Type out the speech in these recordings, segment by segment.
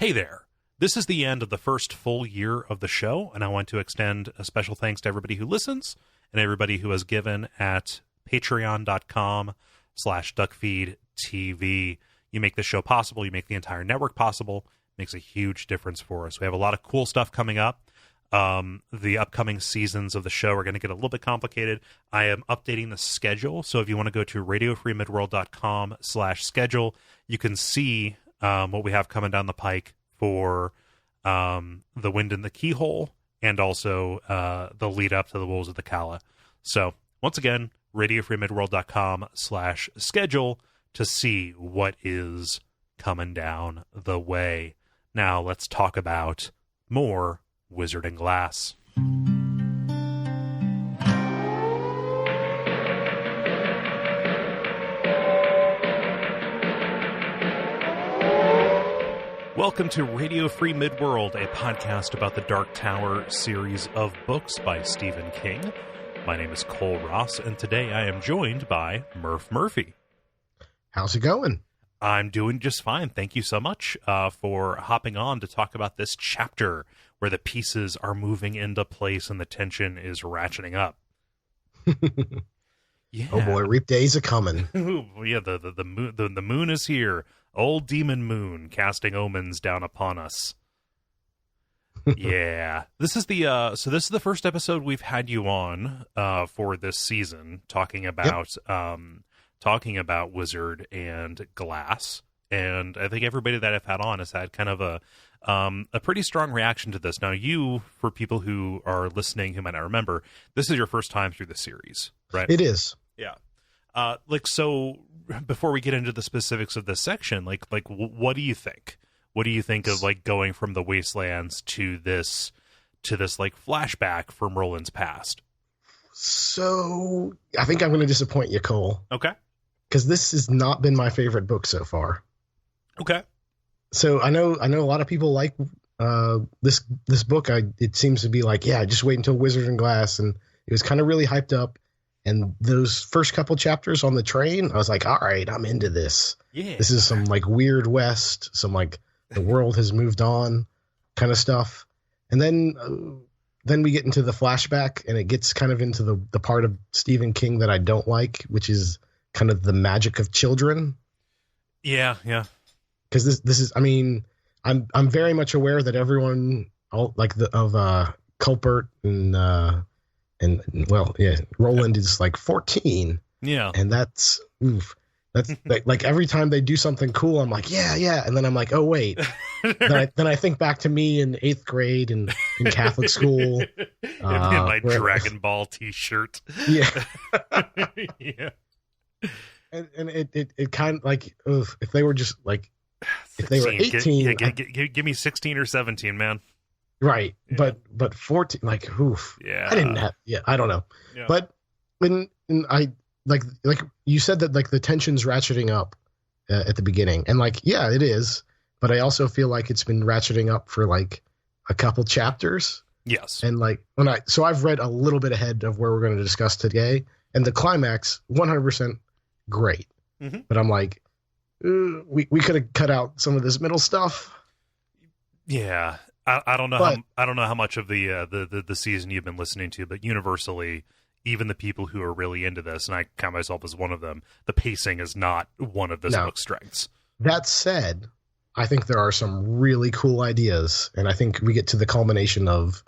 Hey there. This is the end of the first full year of the show, and I want to extend a special thanks to everybody who listens and everybody who has given at patreon.com/Duckfeed.tv. You make the show possible. You make the entire network possible. It makes a huge difference for us. We have a lot of cool stuff coming up. The upcoming seasons of the show are going to get a little bit complicated. I am updating the schedule, so if you want to go to radiofreemidworld.com/schedule, you can see what we have coming down the pike for The Wind in the Keyhole and also the lead up to the Wolves of the Kala. So once again, radiofreemidworld.com/schedule to see what is coming down the way. Now let's talk about more Wizard and Glass. Welcome to Radio Free Midworld, a podcast about the Dark Tower series of books by Stephen King. My name is Cole Ross, and today I am joined by Murph Murphy. How's it going? I'm doing just fine. Thank you so much for hopping on to talk about this chapter where the pieces are moving into place and the tension is ratcheting up. Yeah. Oh boy, reap days are coming. Yeah, the moon is here. Old demon moon casting omens down upon us. Yeah. This is the first episode we've had you on for this season talking about Wizard and Glass. And I think everybody that I've had on has had kind of a pretty strong reaction to this. Now, you, for people who are listening who might not remember, this is your first time through the series, right? It is. Yeah. So before we get into the specifics of this section, what do you think? What do you think of going from the Wastelands to this flashback from Roland's past? So I think I'm going to disappoint you, Cole. Okay. Because this has not been my favorite book so far. Okay. So I know a lot of people like this book. It seems to be just wait until Wizard and Glass, and it was kind of really hyped up. And those first couple chapters on the train, I was like, all right, I'm into this. Yeah. This is some Weird West, some the world has moved on kind of stuff. And then we get into the flashback, and it gets kind of into the part of Stephen King that I don't like, which is kind of the magic of children. Yeah, yeah. Because this is, I mean, I'm very much aware that everyone, Culpert Roland is 14. Yeah. And that's every time they do something cool, I'm like, yeah. And then I'm like, oh, wait. then I think back to me in 8th grade in Catholic school. In my Dragon Ball t-shirt. Yeah. Yeah. And it kind of if they were just if they were 18. Give me 16 or 17, man. Right. Yeah. But 14, oof. Yeah. I didn't have, I don't know. Yeah. But when I, you said that the tension's ratcheting up at the beginning, and it is, but I also feel like it's been ratcheting up for a couple chapters. Yes. And so I've read a little bit ahead of where we're going to discuss today, and the climax, 100% great. Mm-hmm. But I'm we could have cut out some of this middle stuff. Yeah. I don't know I don't know how much of the season you've been listening to, but universally, even the people who are really into this, and I count myself as one of them, the pacing is not one of this book's strengths. That said, I think there are some really cool ideas, and I think we get to the culmination of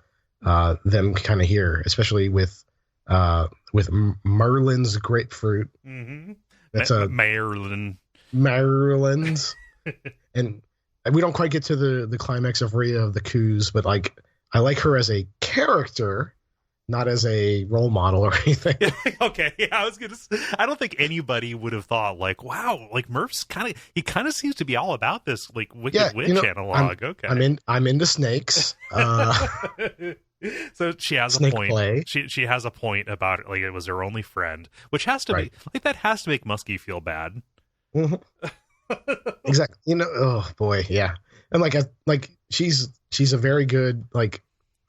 them kind of here, especially with Merlin's grapefruit. Mm-hmm. That's Maryland's, and we don't quite get to the climax of Rhea of the Coos, but I like her as a character, not as a role model or anything. Okay, yeah, I don't think anybody would have thought wow, Murph's kind of seems to be all about this Wicked Witch analog. I'm into snakes. So she has Snake a point. Play. She has a point about it, it was her only friend, which has to be that has to make Muskie feel bad. Mm-hmm. Exactly. Oh boy, yeah. And she's a very good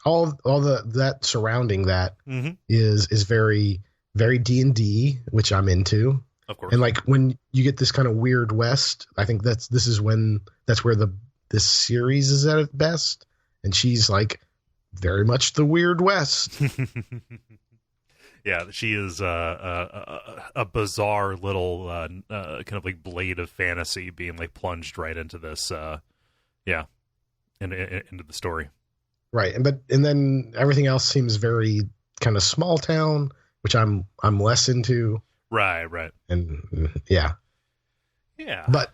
all that surrounding that mm-hmm. is very very D&D, which I'm into. Of course. And when you get this kind of Weird West, I think that's where the this series is at its best, and she's like very much the Weird West. Yeah, she is a bizarre little kind of like blade of fantasy being like plunged right into this, into the story. Right, and then everything else seems very kind of small town, which I'm less into. Right. And yeah. But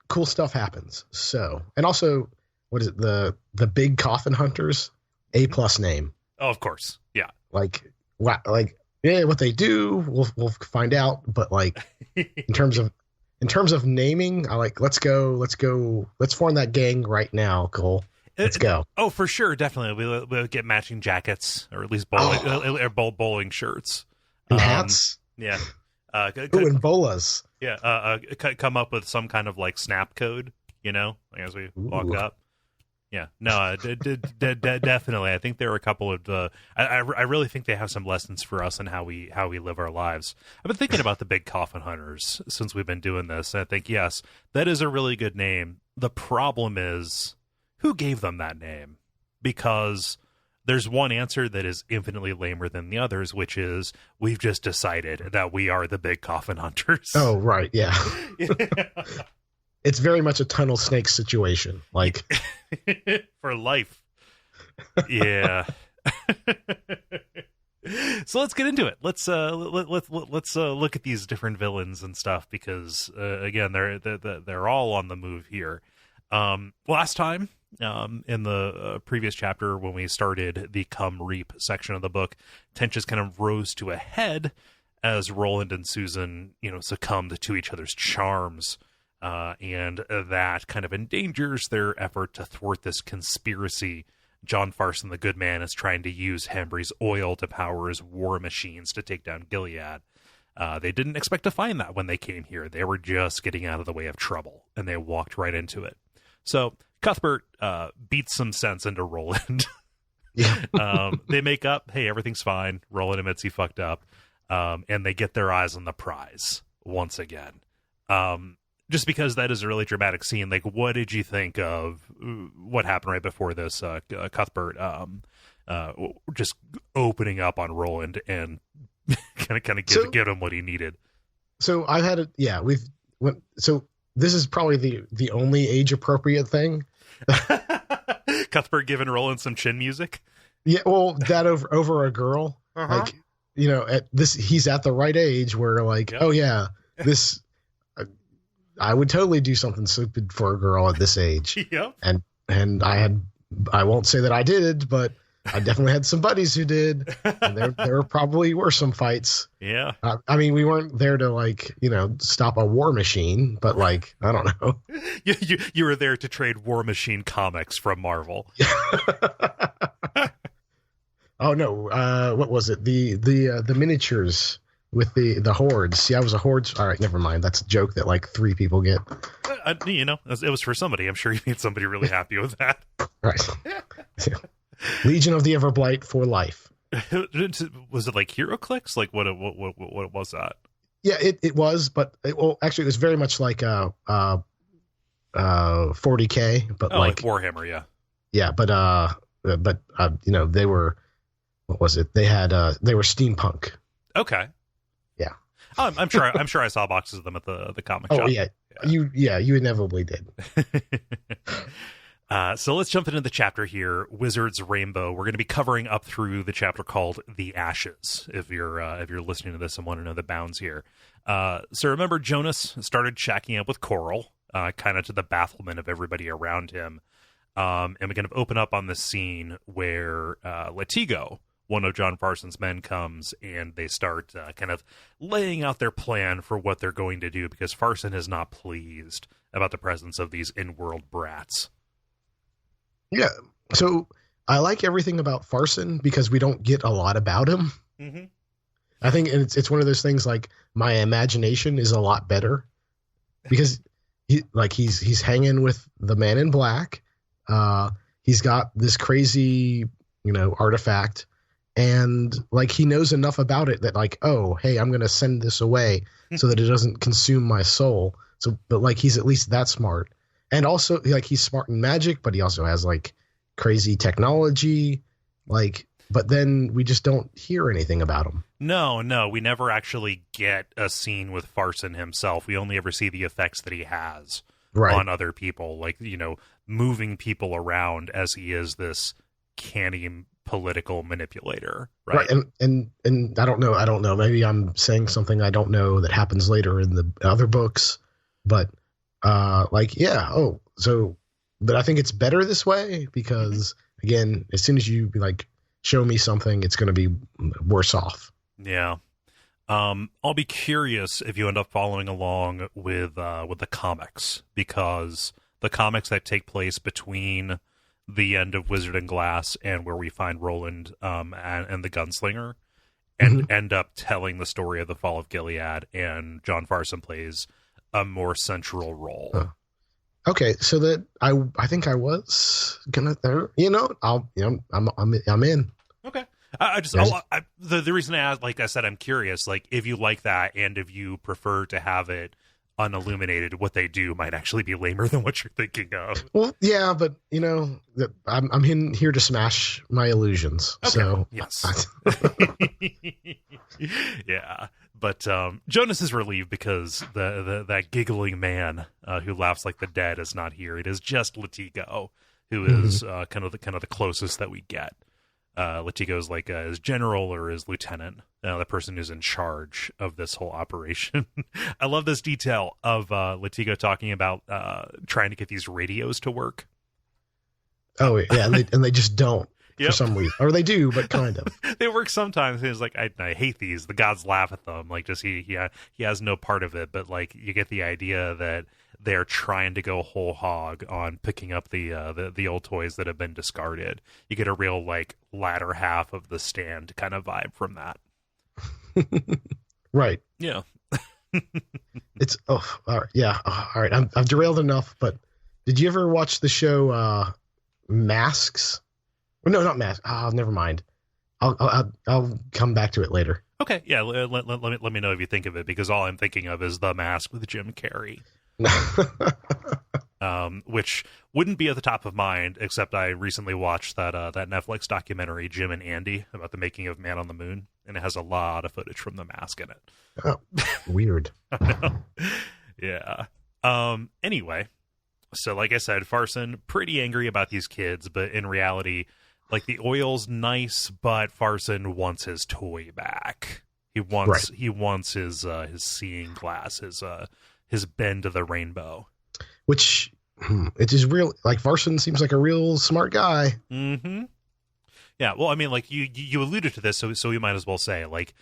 cool stuff happens. So, and also, what is it? The Big Coffin Hunters, A+ name. Oh, of course. Yeah. Like what they do, we'll find out. But like in terms of naming, I like let's form that gang right now, Cole. Let's go. Oh, for sure, definitely. We'll get matching jackets, or at least bowling shirts and hats. Yeah. And bolas. Yeah. Come up with some kind of like snap code, as we walk up. Yeah. No. Definitely. I think there are a couple of. I really think they have some lessons for us in how we live our lives. I've been thinking about the Big Coffin Hunters since we've been doing this. And I think yes, that is a really good name. The problem is, who gave them that name? Because there's one answer that is infinitely lamer than the others, which is we've just decided that we are the Big Coffin Hunters. Oh, right. Yeah. It's very much a tunnel snake situation. Like for life. Yeah. So let's get into it. Let's look at these different villains and stuff because again, they're all on the move here. Last time, in the previous chapter when we started the Come Reap section of the book, tensions kind of rose to a head as Roland and Susan, succumbed to each other's charms, and that kind of endangers their effort to thwart this conspiracy. John Farson, the good man, is trying to use Hambry's oil to power his war machines to take down Gilead. They didn't expect to find that when they came here. They were just getting out of the way of trouble, and they walked right into it. So Cuthbert beats some sense into Roland. Yeah. They make up. Hey, everything's fine. Roland admits he fucked up. And they get their eyes on the prize once again. Just because that is a really dramatic scene. Like, what did you think of what happened right before this? Cuthbert just opening up on Roland and kind of give him what he needed. So I've had it. Yeah, so this is probably the only age appropriate thing. Cuthbert giving Roland some chin music. Yeah, well, that over a girl, like at this, he's at the right age where like, yep. Oh yeah, this, I would totally do something stupid for a girl at this age. Yep. And I won't say that I did, but I definitely had some buddies who did. And there probably were some fights. Yeah. I mean, we weren't there to like, stop a war machine, but like, I don't know. You were there to trade War Machine comics from Marvel. Oh no. What was it? The miniatures with the hordes. See, I was a hordes. All right. Never mind. That's a joke that like 3 people get. It was for somebody. I'm sure you made somebody really happy with that. Right. Legion of the Everblight for life. Was it like HeroClix? Like what was that? Yeah, it was, but it was very much like 40K, but like Warhammer, yeah. Yeah, but they were, what was it? They were steampunk. Okay. Yeah. I'm sure I saw boxes of them at the comic shop. Oh yeah. You inevitably did. So let's jump into the chapter here, Wizard's Rainbow. We're going to be covering up through the chapter called The Ashes, if you're listening to this and want to know the bounds here. So remember, Jonas started shacking up with Coral, kind of to the bafflement of everybody around him. And we kind of open up on this scene where Latigo, one of John Farson's men, comes and they start kind of laying out their plan for what they're going to do because Farson is not pleased about the presence of these in-world brats. Yeah, so I like everything about Farson because we don't get a lot about him. Mm-hmm. I think it's one of those things like my imagination is a lot better because he's hanging with the Man in Black. He's got this crazy, artifact, and like he knows enough about it that like, oh, hey, I'm gonna send this away so that it doesn't consume my soul. So, but like he's at least that smart. And also, like, he's smart in magic, but he also has like crazy technology. Like, but then we just don't hear anything about him. No, we never actually get a scene with Farson himself. We only ever see the effects that he has on other people, like, moving people around as he is this canny political manipulator, right? And I don't know. Maybe I'm saying something I don't know that happens later in the other books, but but I think it's better this way because again, as soon as you like show me something, it's going to be worse off. Yeah. I'll be curious if you end up following along with the comics, because the comics that take place between the end of Wizard and Glass and where we find Roland and the Gunslinger and end up telling the story of the fall of Gilead, and John Farson plays a more central role. Okay, so that I think I was gonna there. I'm in. Okay. The reason I asked, like I said, I'm curious, like, if you like that and if you prefer to have it unilluminated, what they do might actually be lamer than what you're thinking of. Well, yeah, but I'm here to smash my illusions. Okay. So yes. Yeah. But Jonas is relieved because that giggling man who laughs like the dead is not here. It is just Latigo, who is kind of the closest that we get. Latigo is like his general or his lieutenant, the person who's in charge of this whole operation. I love this detail of Latigo talking about trying to get these radios to work. Oh yeah, and they just don't. Yep. For some reason, or they do, but kind of. They work sometimes. He's like, I hate these. The gods laugh at them. Like, just he has no part of it. But like, you get the idea that they're trying to go whole hog on picking up the old toys that have been discarded. You get a real like latter half of the Stand kind of vibe from that. Right. Yeah. It's all right. Yeah. All right. I've derailed enough. But did you ever watch the show Masks? No, not Mask. Oh, never mind. I'll come back to it later. Okay, yeah. Let me know if you think of it, because all I'm thinking of is The Mask with Jim Carrey, which wouldn't be at the top of mind. Except I recently watched that Netflix documentary Jim and Andy about the making of Man on the Moon, and it has a lot of footage from The Mask in it. Oh, weird. I know. Yeah. Anyway, so like I said, Farson pretty angry about these kids, but in reality, like, the oil's nice, but Farson wants his toy back. He wants his seeing glass, his bend of the rainbow. Which it is real. Like, Farson seems like a real smart guy. Mm-hmm. Yeah. Well, I mean, like you alluded to this, so we might as well say, like,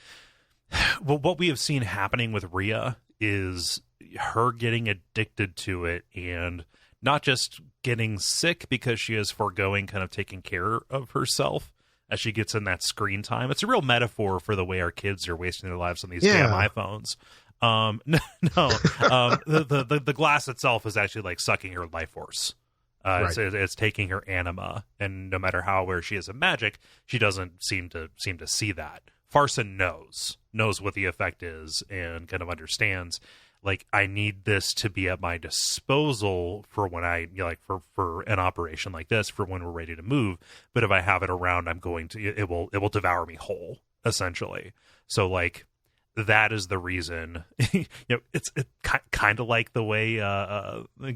well, what we have seen happening with Rhea is her getting addicted to it, and not just getting sick because she is foregoing kind of taking care of herself as she gets in that screen time. It's a real metaphor for the way our kids are wasting their lives on these damn iPhones. The glass itself is actually like sucking her life force. It's taking her anima, and no matter how aware she is of magic, she doesn't seem to see that. Farson knows what the effect is and kind of understands. Like, I need this to be at my disposal for when for an operation like this, for when we're ready to move. But if I have it around, it will devour me whole, essentially. So, like, that is the reason. It's kind of like the way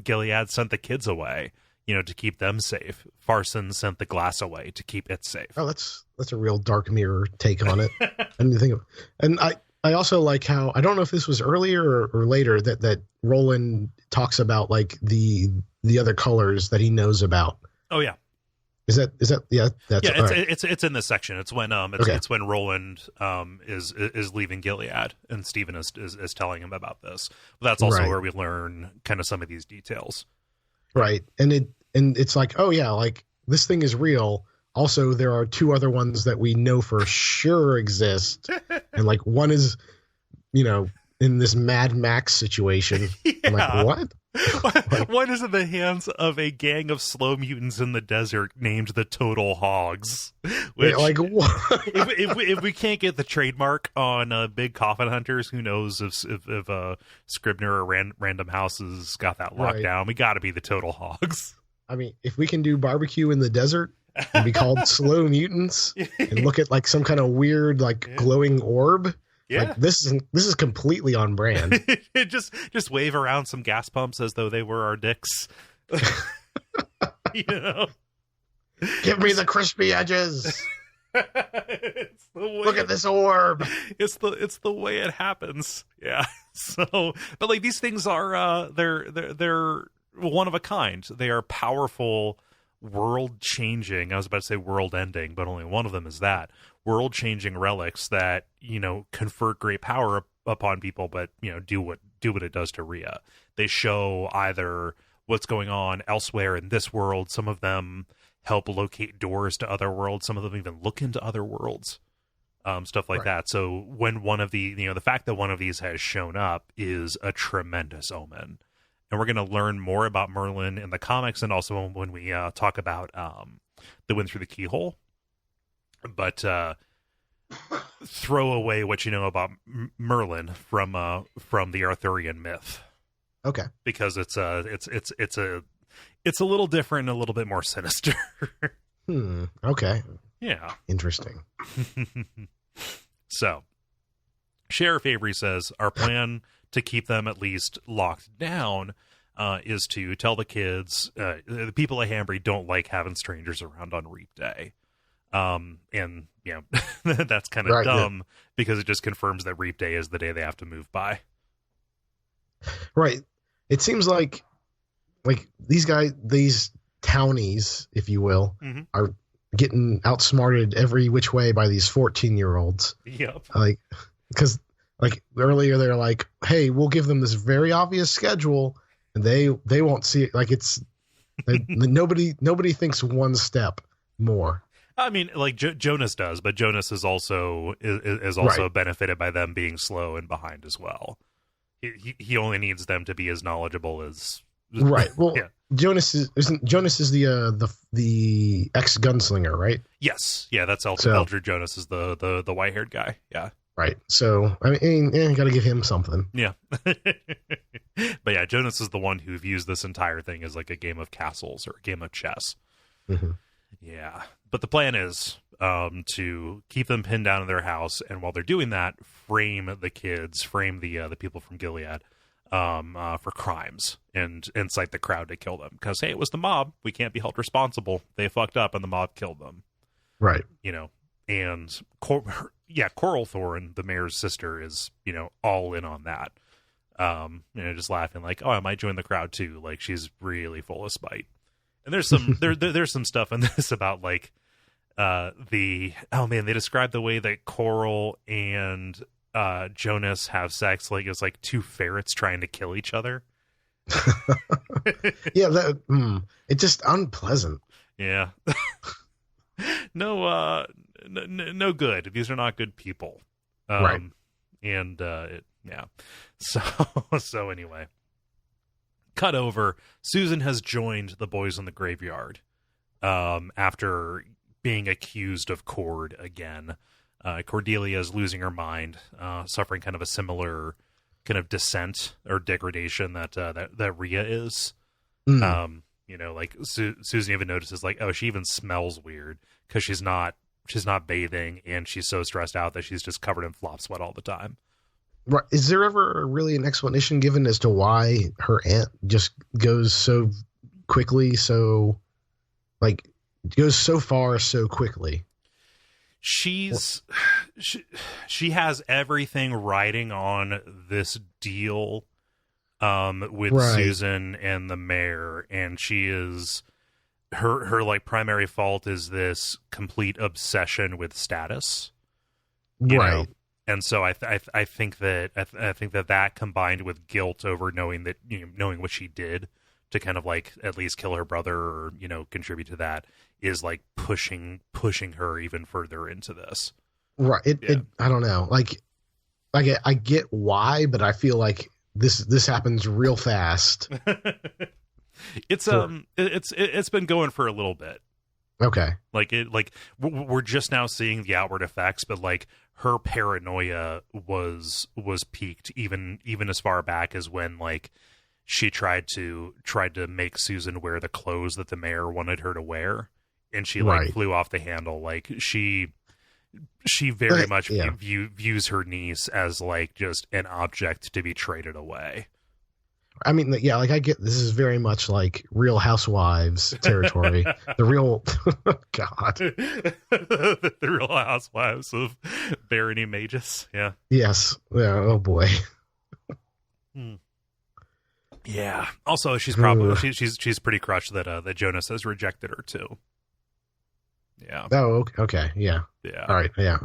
Gilead sent the kids away, to keep them safe. Farson sent the glass away to keep it safe. Oh, that's a real Dark Mirror take on it. And I also like how, I don't know if this was earlier or later, that Roland talks about like the other colors that he knows about. Oh yeah. Is that it's in this section. It's when it's when Roland is leaving Gilead and Stephen is telling him about this. But that's also where we learn kind of some of these details. Right. And it's like, oh yeah, like this thing is real. Also, there are two other ones that we know for sure exist. And like one is, in this Mad Max situation. Yeah. I'm like, what? One is in the hands of a gang of slow mutants in the desert named the Total Hogs. Which, like, what? if we can't get the trademark on Big Coffin Hunters, who knows if Scribner or Random Houses got that locked Right. down? We got to be the Total Hogs. I mean, if we can do barbecue in the desert and be called slow mutants and look at like some kind of weird, like glowing orb, like this is completely on brand. just wave around some gas pumps as though they were our dicks. You know, give me the crispy edges. Look at this orb. It's the way it happens. Yeah. So, but like these things are they're one of a kind. They are powerful, world changing. I was about to say world ending, but only one of them is that. World changing relics that, you know, confer great power upon people, but, you know, do what it does to Rhea. They show either what's going on elsewhere in this world. Some of them help locate doors to other worlds. Some of them even look into other worlds. Stuff like that. So when one of the fact that one of these has shown up is a tremendous omen. And we're going to learn more about Merlin in the comics, and also when we talk about the Wind Through the Keyhole. But throw away what you know about Merlin from the Arthurian myth. Okay, because it's a little different and a little bit more sinister. Okay. Yeah. Interesting. So, Sheriff Avery says our plan to keep them at least locked down is to tell the kids, the people of Hambry don't like having strangers around on Reap Day. And, you know, that's kind of dumb because it just confirms that Reap Day is the day they have to move by. Right. It seems like these townies, if you will, are getting outsmarted every which way by these 14-year-olds. Yep. Like, because like earlier they're like, hey, we'll give them this very obvious schedule and they won't see it. Like it's nobody thinks one step more. I mean, like Jonas does, but Jonas is also benefited by them being slow and behind as well. He only needs them to be as knowledgeable as right. Well, yeah. Jonas is the ex gunslinger, right? Yes, yeah, that's Eldred Jonas is the white haired guy. Yeah, right. So I mean, got to give him something. Yeah, but yeah, Jonas is the one who views this entire thing as like a game of castles or a game of chess. Mm-hmm. Yeah, but the plan is to keep them pinned down in their house, and while they're doing that, frame the kids, frame the people from Gilead for crimes, and incite the crowd to kill them. Because hey, it was the mob. We can't be held responsible. They fucked up, and the mob killed them. Right. You know, and Coral Thorne, the mayor's sister, is all in on that. Just laughing like, oh, I might join the crowd too. Like she's really full of spite. And there's some there's some stuff in this about like they describe the way that Coral and Jonas have sex like it's like two ferrets trying to kill each other. Yeah, it's just unpleasant. Yeah. No good. These are not good people. Right. And yeah. So anyway. Cut over. Susan has joined the boys in the graveyard after being accused of Cord again. Cordelia is losing her mind, suffering kind of a similar kind of descent or degradation that Rhea is. Like Susan even notices like, oh, she even smells weird because she's not bathing and she's so stressed out that she's just covered in flop sweat all the time. Right. Is there ever really an explanation given as to why her aunt just goes so quickly, goes so far so quickly? She has everything riding on this deal with Susan and the mayor, and she is her like primary fault is this complete obsession with status. You know? And so I think that combined with guilt over knowing what she did to kind of like at least kill her brother or contribute to that is like pushing her even further into this. Right. I don't know. Like I get why, but I feel like this happens real fast. It's been going for a little bit. Okay. Like we're just now seeing the outward effects, but like her paranoia was peaked even as far back as when like she tried to make Susan wear the clothes that the mayor wanted her to wear, and she like flew off the handle. Like she very much views her niece as like just an object to be traded away. I mean, yeah, like I get this is very much like Real Housewives territory. The real, God, the Real Housewives of Barony Magus. Yeah. Yes. Yeah. Oh boy. Yeah. Also, she's probably she's pretty crushed that Jonas has rejected her too. Yeah. Oh. Okay. Yeah. Yeah. All right. Yeah.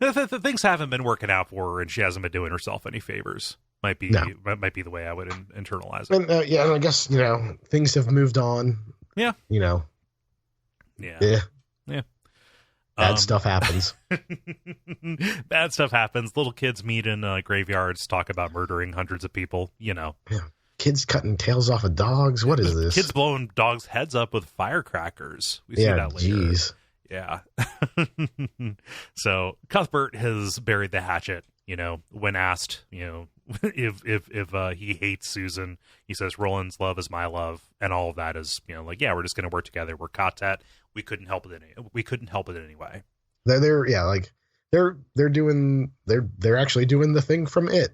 The things haven't been working out for her, and she hasn't been doing herself any favors. Might be the way I would internalize it. And, yeah, and I guess things have moved on. Yeah. Yeah. Bad stuff happens. Bad stuff happens. Little kids meet in graveyards, talk about murdering hundreds of people. Yeah. Kids cutting tails off of dogs. What is this? Kids blowing dogs' heads up with firecrackers. We see that later. Geez. Yeah. So Cuthbert has buried the hatchet. When asked, if he hates Susan, he says Roland's love is my love, and all of that is, we're just going to work together. We're Kotet. We couldn't help it anyway. They're actually doing the thing from It.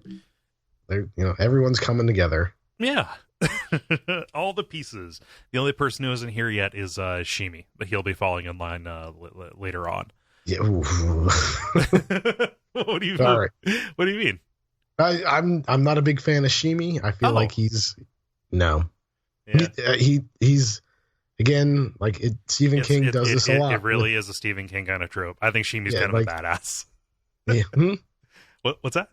Everyone's coming together. Yeah. All the pieces. The only person who isn't here yet is Sheemie, but he'll be falling in line later on. Yeah. What do you mean? I'm not a big fan of Sheemie. I feel like he's no. Yeah. He's again like Stephen King does this a lot. It really is a Stephen King kind of trope. I think Sheemie's kind of a badass. Yeah. What's that?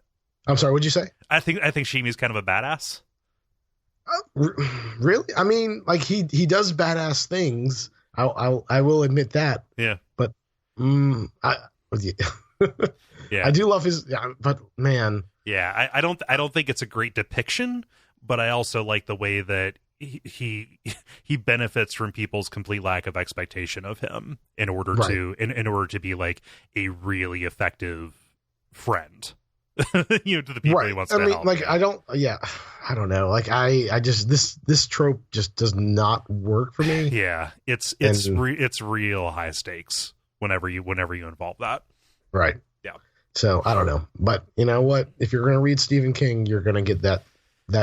I'm sorry. What'd you say? I think Sheemie's kind of a badass. Really? I mean, like he does badass things. I will admit that. Yeah. But I do love his. But man. Yeah, I don't think it's a great depiction, but I also like the way that he benefits from people's complete lack of expectation of him in order to be like a really effective friend. To the people he wants to help. Like I don't know. Like I just this trope just does not work for me. Yeah, it's real high stakes whenever you involve that. Right. Yeah. So I don't know, but you know what? If you're going to read Stephen King, you're going to get that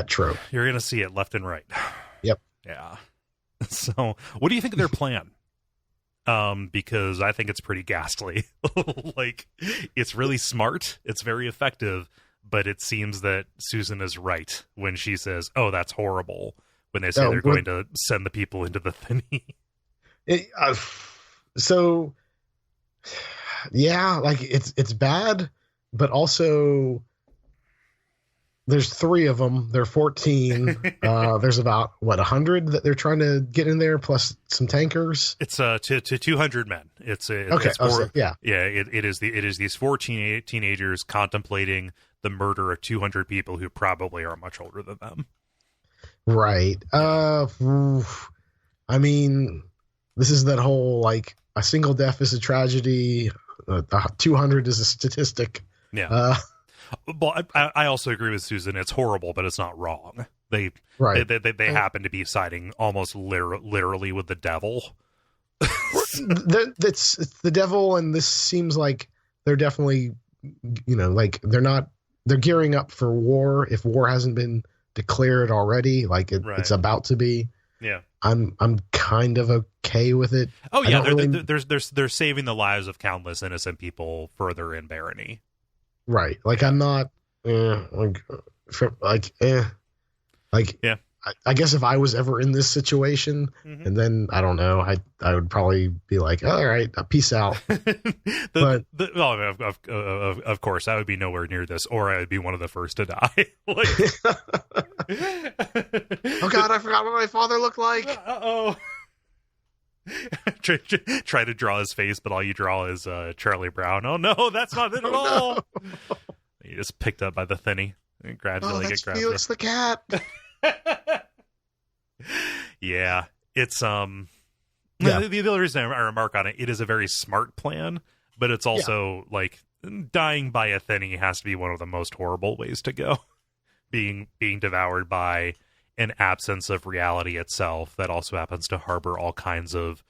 trope. You're going to see it left and right. Yep. Yeah. So, what do you think of their plan? Because I think it's pretty ghastly. Like, it's really smart. It's very effective, but it seems that Susan is right when she says, "Oh, that's horrible." When they say they're going to send the people into the thingy. So. Yeah, like it's bad, but also there's 3 of them. They're 14. There's about 100 that they're trying to get in there, plus some tankers. It's to 200 men. It is these 4 teenagers contemplating the murder of 200 people who probably are much older than them. Right. I mean, this is that whole like a single death is a tragedy. 200 is a statistic. Yeah. But I also agree with Susan. It's horrible, but it's not wrong. They happen to be siding almost literally with the devil. It's the devil, and this seems like they're definitely, like they're gearing up for war if war hasn't been declared already. Like it's about to be. Yeah. I'm kind of okay with it. Oh yeah, they're saving the lives of countless innocent people further in Barony. Right. Like I'm not yeah. I guess if I was ever in this situation, and then I don't know, I would probably be like, all right, peace out. Of course, I would be nowhere near this, or I would be one of the first to die. Oh God, I forgot what my father looked like. Uh-oh. Try to draw his face, but all you draw is Charlie Brown. Oh no, that's not it at all. No. You just picked up by the thinny. And gradually that's get grabbed. Felix the cat. Yeah, it's Yeah. The other reason I remark on it, it is a very smart plan, but it's also like dying by a thinny has to be one of the most horrible ways to go. Being devoured by an absence of reality itself that also happens to harbor all kinds of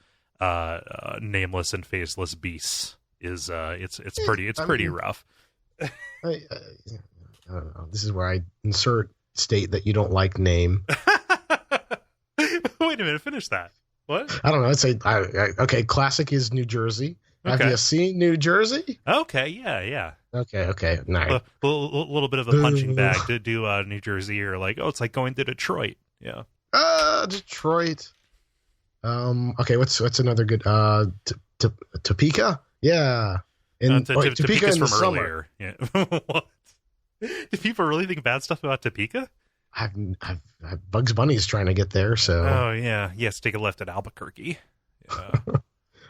nameless and faceless beasts is it's pretty rough. I don't know. This is where I insert state that you don't like name. Wait a minute, finish that. What? I don't know. Okay. Classic is New Jersey. Okay. Have you seen New Jersey? Okay, yeah. Okay. Nice. A little bit of a punching bag to do New Jersey, or like, it's like going to Detroit. Yeah. Detroit. Okay, what's another good Topeka? Yeah. Topeka's in the from summer. earlier. Yeah. What? Do people really think bad stuff about Topeka? I've Bugs Bunny's trying to get there, so. Oh yeah, yes. Take a left at Albuquerque. Yeah.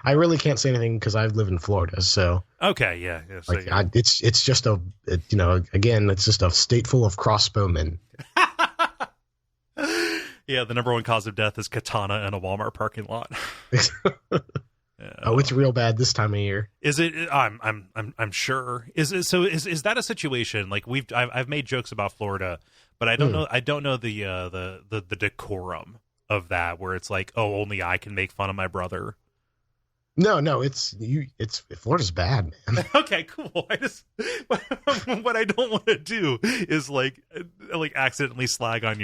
I really can't say anything because I live in Florida, so. Okay, yeah. So, it's just again, it's just a state full of crossbowmen. Yeah, the number one cause of death is katana in a Walmart parking lot. Oh, it's real bad this time of year. Is it? I'm sure. Is that a situation like I've made jokes about Florida, but I don't know. I don't know the decorum of that, where it's like, oh, only I can make fun of my brother. No, it's Florida's bad, man. Okay, cool. What I don't want to do is like accidentally slag on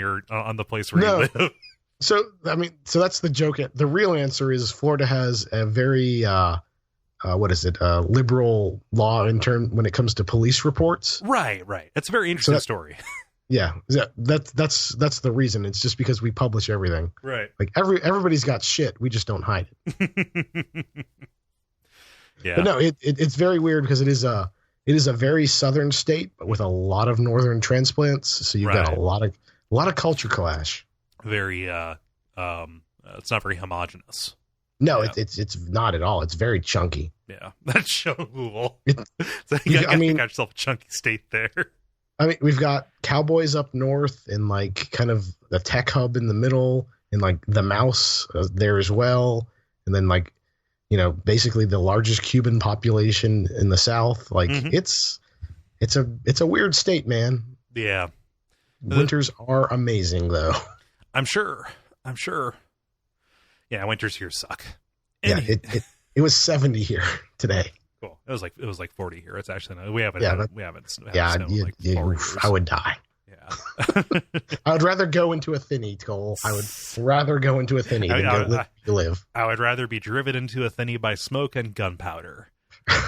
the place where you live. So that's the joke. The real answer is Florida has a very liberal law when it comes to police reports. Right. That's a very interesting story. Yeah, that's the reason. It's just because we publish everything. Right. Like everybody's got shit. We just don't hide it. Yeah. But no, it's very weird because it is a very southern state, but with a lot of northern transplants. So you've got a lot of culture clash. Very it's not very homogenous. No, yeah. It's not at all. It's very chunky. Yeah, that's so cool. So you got yourself a chunky state there. I mean, we've got cowboys up north and like kind of the tech hub in the middle, and like the mouse there as well, and then like basically the largest Cuban population in the south. Like it's a weird state, man. Yeah, winters are amazing though. I'm sure. Yeah, winters here suck. Yeah, it was 70 here today. Cool. It was like 40 here. It's actually not. We haven't. Snow like 4 years. I would die. Yeah. I would rather go into a thinny, Cole. I would rather go into a thinny than live. I would rather be driven into a thinny by smoke and gunpowder.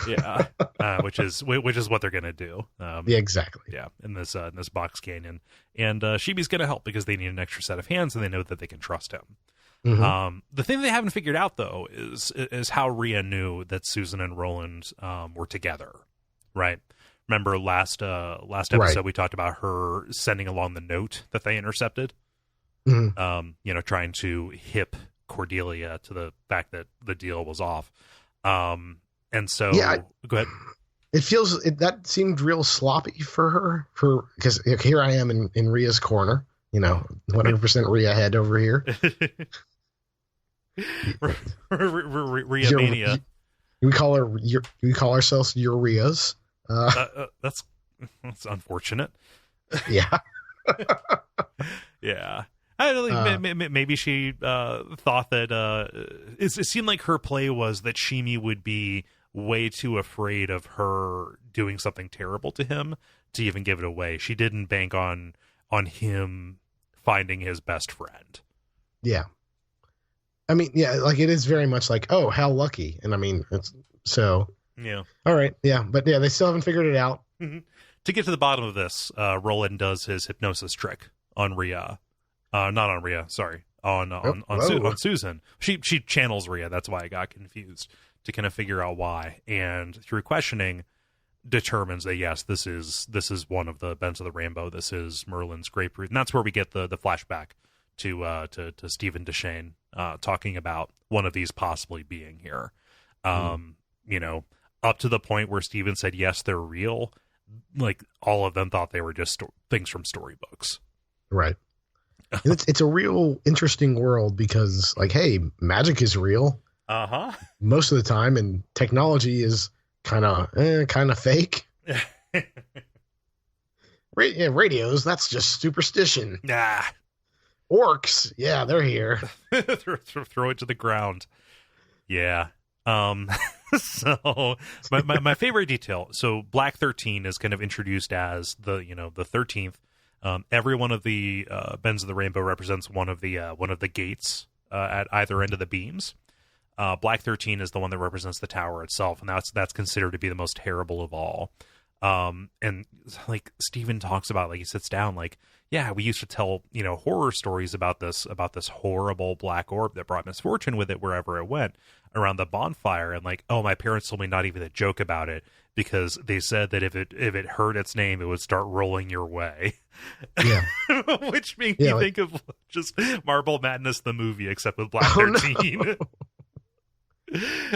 Yeah, which is what they're gonna do. Yeah, exactly. Yeah, in this box canyon, and Sheemie's gonna help because they need an extra set of hands, and they know that they can trust him. Mm-hmm. The thing they haven't figured out though is how Rhea knew that Susan and Roland were together, right? Remember last episode we talked about her sending along the note that they intercepted, trying to hip Cordelia to the fact that the deal was off. And so, go ahead. It feels that seemed real sloppy for her, because here I am in Rhea's corner, 100% Rhea head over here. Rhea mania. We call ourselves your Rheas. That's unfortunate. Yeah. Yeah. Maybe she thought that it seemed like her play was that Sheemie would be way too afraid of her doing something terrible to him to even give it away. She didn't bank on him finding his best friend. Yeah. I mean, yeah, like it is very much like, oh, how lucky. And I mean, it's so. Yeah. All right. Yeah. But yeah, they still haven't figured it out. Mm-hmm. To get to the bottom of this, Roland does his hypnosis trick on Rhea. Not on Rhea, sorry. On Susan. She channels Rhea. That's why I got confused, to kind of figure out why. And through questioning, determines that yes, this is one of the bends of the rainbow. This is Merlin's grapefruit, and that's where we get the flashback to Stephen Deshane talking about one of these possibly being here. Up to the point where Stephen said yes, they're real. like all of them thought they were just things from storybooks. Right. And it's a real interesting world because, like, hey, magic is real. Most of the time, and technology is kind of fake. Radios, that's just superstition. Nah. Orcs, yeah, they're here. throw it to the ground. Yeah. So my favorite detail. So Black 13 is kind of introduced as the 13th. Every one of the bends of the rainbow represents one of the gates at either end of the beams. Black 13 is the one that represents the tower itself, and that's considered to be the most terrible of all. And like Stephen talks about, like, he sits down, like, yeah, we used to tell, horror stories about this horrible black orb that brought misfortune with it wherever it went around the bonfire. And like, oh, my parents told me not even to joke about it because they said that if it heard its name, it would start rolling your way. Yeah. Which made me think of just Marble Madness, the movie, except with Black 13. No.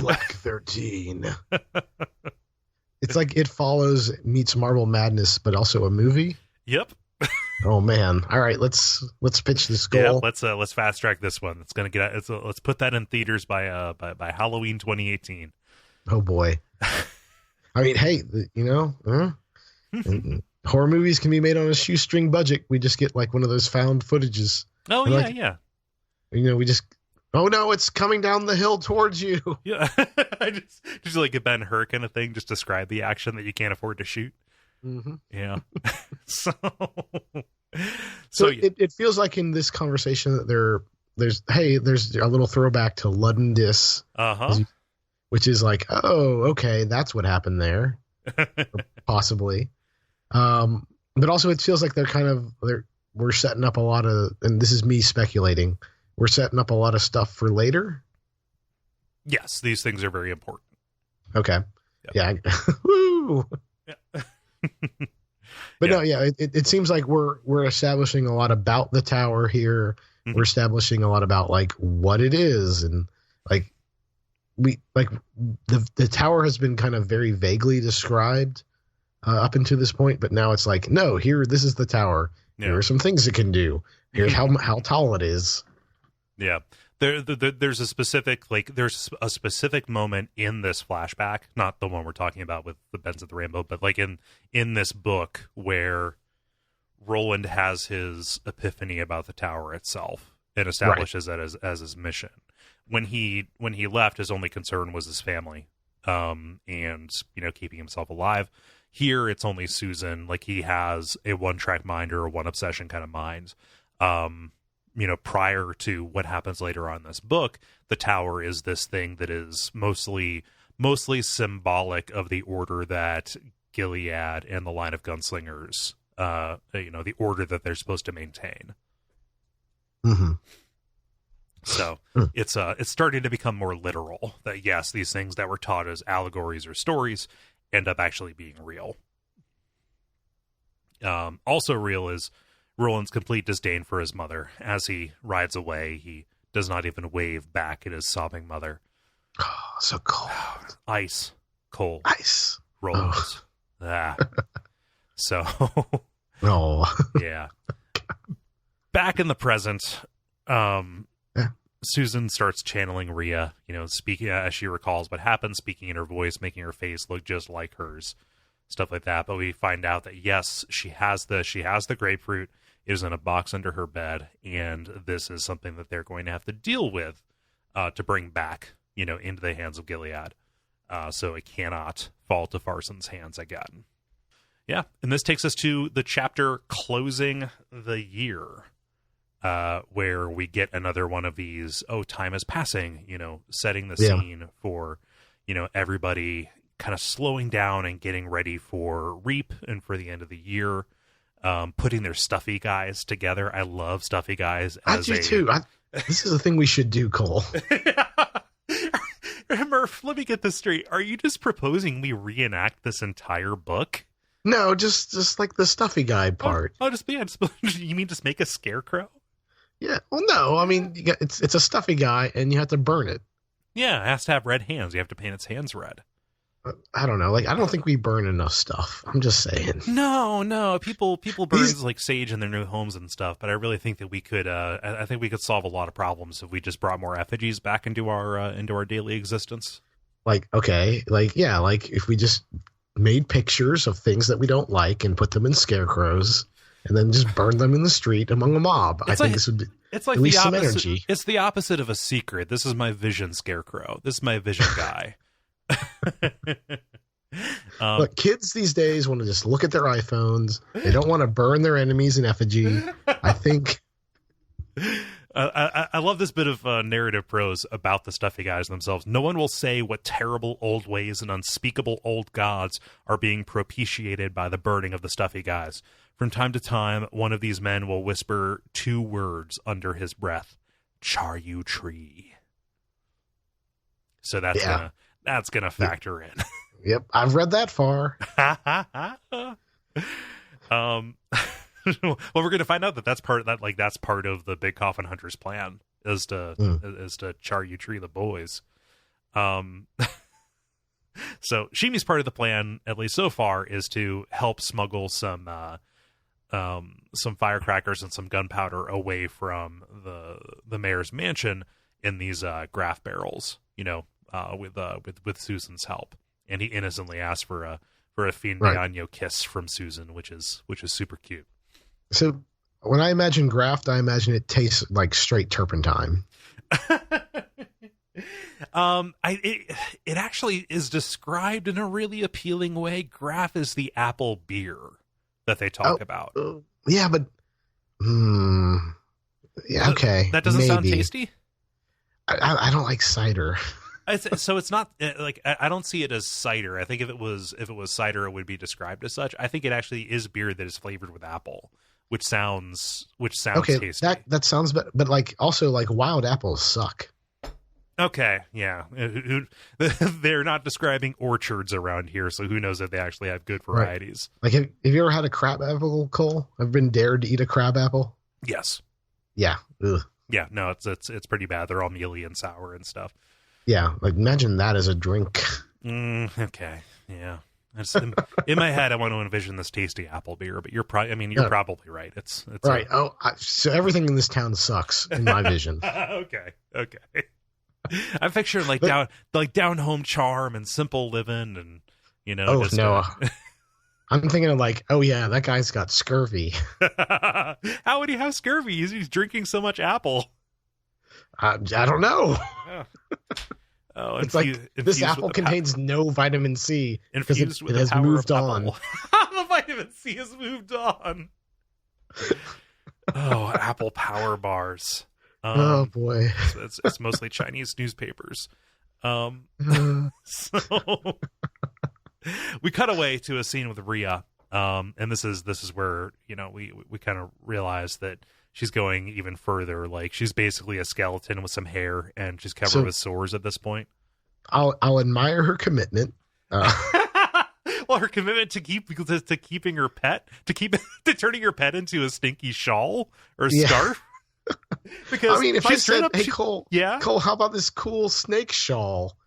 Black 13. It's like It Follows meets Marble Madness, but also a movie. Yep. Oh man! All right, let's pitch this goal. Yeah, let's fast track this one. It's gonna get. Let's put that in theaters by Halloween 2018. Oh boy! I mean, hey, horror movies can be made on a shoestring budget. We just get like one of those found footages. Oh yeah, yeah. We just. Oh no! It's coming down the hill towards you. Yeah, I just like a Ben-Hur kind of thing. Just describe the action that you can't afford to shoot. Mm-hmm. Yeah. so it feels like in this conversation that there's a little throwback to Ludden Dis, which is like, oh, okay, that's what happened there, possibly. But also it feels like we're setting up a lot of, and this is me speculating, we're setting up a lot of stuff for later. Yes, these things are very important. Okay. Yep. Yeah. Woo. Yeah. But no, yeah, it seems like we're establishing a lot about the tower here. Mm-hmm. We're establishing a lot about like what it is, and like the tower has been kind of very vaguely described up until this point, but now it's like, no, this is the tower. Yeah. Here are some things it can do. Here's how tall it is. Yeah. There's a specific moment in this flashback, not the one we're talking about with the Bends of the Rainbow, but like in this book where Roland has his epiphany about the tower itself and establishes that as his mission. When he left, his only concern was his family, and keeping himself alive. Here, it's only Susan. Like, he has a one-track mind or a one obsession kind of mind. Prior to what happens later on in this book, the tower is this thing that is mostly symbolic of the order that Gilead and the line of gunslingers, the order that they're supposed to maintain. Mm-hmm. So it's starting to become more literal that, yes, these things that were taught as allegories or stories end up actually being real. Also real is Roland's complete disdain for his mother. As he rides away, he does not even wave back at his sobbing mother. Oh, so cold. Ice. Cold. Ice. Roland. Oh. So. Oh. Yeah. Back in the present, Susan starts channeling Rhea, speaking as she recalls what happened, speaking in her voice, making her face look just like hers. Stuff like that. But we find out that, yes, she has the grapefruit. It is in a box under her bed, and this is something that they're going to have to deal with to bring back, into the hands of Gilead. So it cannot fall to Farson's hands again. Yeah, and this takes us to the chapter closing the year, where we get another one of these, time is passing, setting the scene for, everybody kind of slowing down and getting ready for Reap and for the end of the year. Putting their stuffy guys together. I love stuffy guys. I do too. This is a thing we should do, Cole. Murph, let me get this straight. Are you just proposing we reenact this entire book? No, just like the stuffy guy part. You mean just make a scarecrow? Yeah. Well, no. I mean, it's a stuffy guy, and you have to burn it. Yeah, it has to have red hands. You have to paint its hands red. I don't know. Like, I don't think we burn enough stuff. I'm just saying. No. People burn like sage in their new homes and stuff, but I really think that we could. I think we could solve a lot of problems if we just brought more effigies back into our daily existence. Like, okay, like, yeah, like if we just made pictures of things that we don't like and put them in scarecrows and then just burn them in the street among a mob. I think this would be. It's like the opposite. It's the opposite of a secret. This is my vision scarecrow. This is my vision guy. Look, kids these days want to just look at their iPhones. They don't want to burn their enemies in effigy. I think. I love this bit of narrative prose about the stuffy guys themselves. No one will say what terrible old ways and unspeakable old gods are being propitiated by the burning of the stuffy guys. From time to time, one of these men will whisper 2 words under his breath: "Char you tree." So that's gonna factor in. Yep, I've read that far. Well, we're going to find out that's part of the Big Coffin Hunter's plan is to char you tree the boys. So Sheemie's part of the plan, at least so far, is to help smuggle some firecrackers and some gunpowder away from the mayor's mansion in these graph barrels, with Susan's help. And he innocently asked for a fin de año kiss from Susan, which is super cute. So when I imagine graft, I imagine it tastes like straight turpentine. It actually is described in a really appealing way. Graff is the apple beer that they talk about. Yeah, but yeah, okay. That doesn't sound tasty. I don't like cider. So it's not like I don't see it as cider. I think if it was cider, it would be described as such. I think it actually is beer that is flavored with apple, which sounds tasty. That sounds, but like also like wild apples suck. Okay, yeah, they're not describing orchards around here, so who knows if they actually have good varieties. Right. Like, have you ever had a crab apple, Cole? I've been dared to eat a crab apple. Yes. Yeah. Ugh. Yeah. No, it's pretty bad. They're all mealy and sour and stuff. Yeah, like imagine that as a drink. Okay, yeah. In my head, I want to envision this tasty apple beer, but you're probably right. It's right. So everything in this town sucks in my vision. Okay. I'm picturing down home charm and simple living, and I'm thinking of like, oh yeah, that guy's got scurvy. How would he have scurvy? He's drinking so much apple. I don't know. Oh, it's like this apple contains no vitamin C because it has moved on. The vitamin C has moved on. Oh, apple power bars. Oh boy, it's mostly Chinese newspapers. So we cut away to a scene with Rhea, and this is where we kind of realize that she's going even further. Like, she's basically a skeleton with some hair, and she's covered with sores at this point. I'll admire her commitment. Well, her commitment to keeping her pet, to turning her pet into a stinky shawl or scarf. Because I mean, if I said, "Hey, Cole, how about this cool snake shawl?"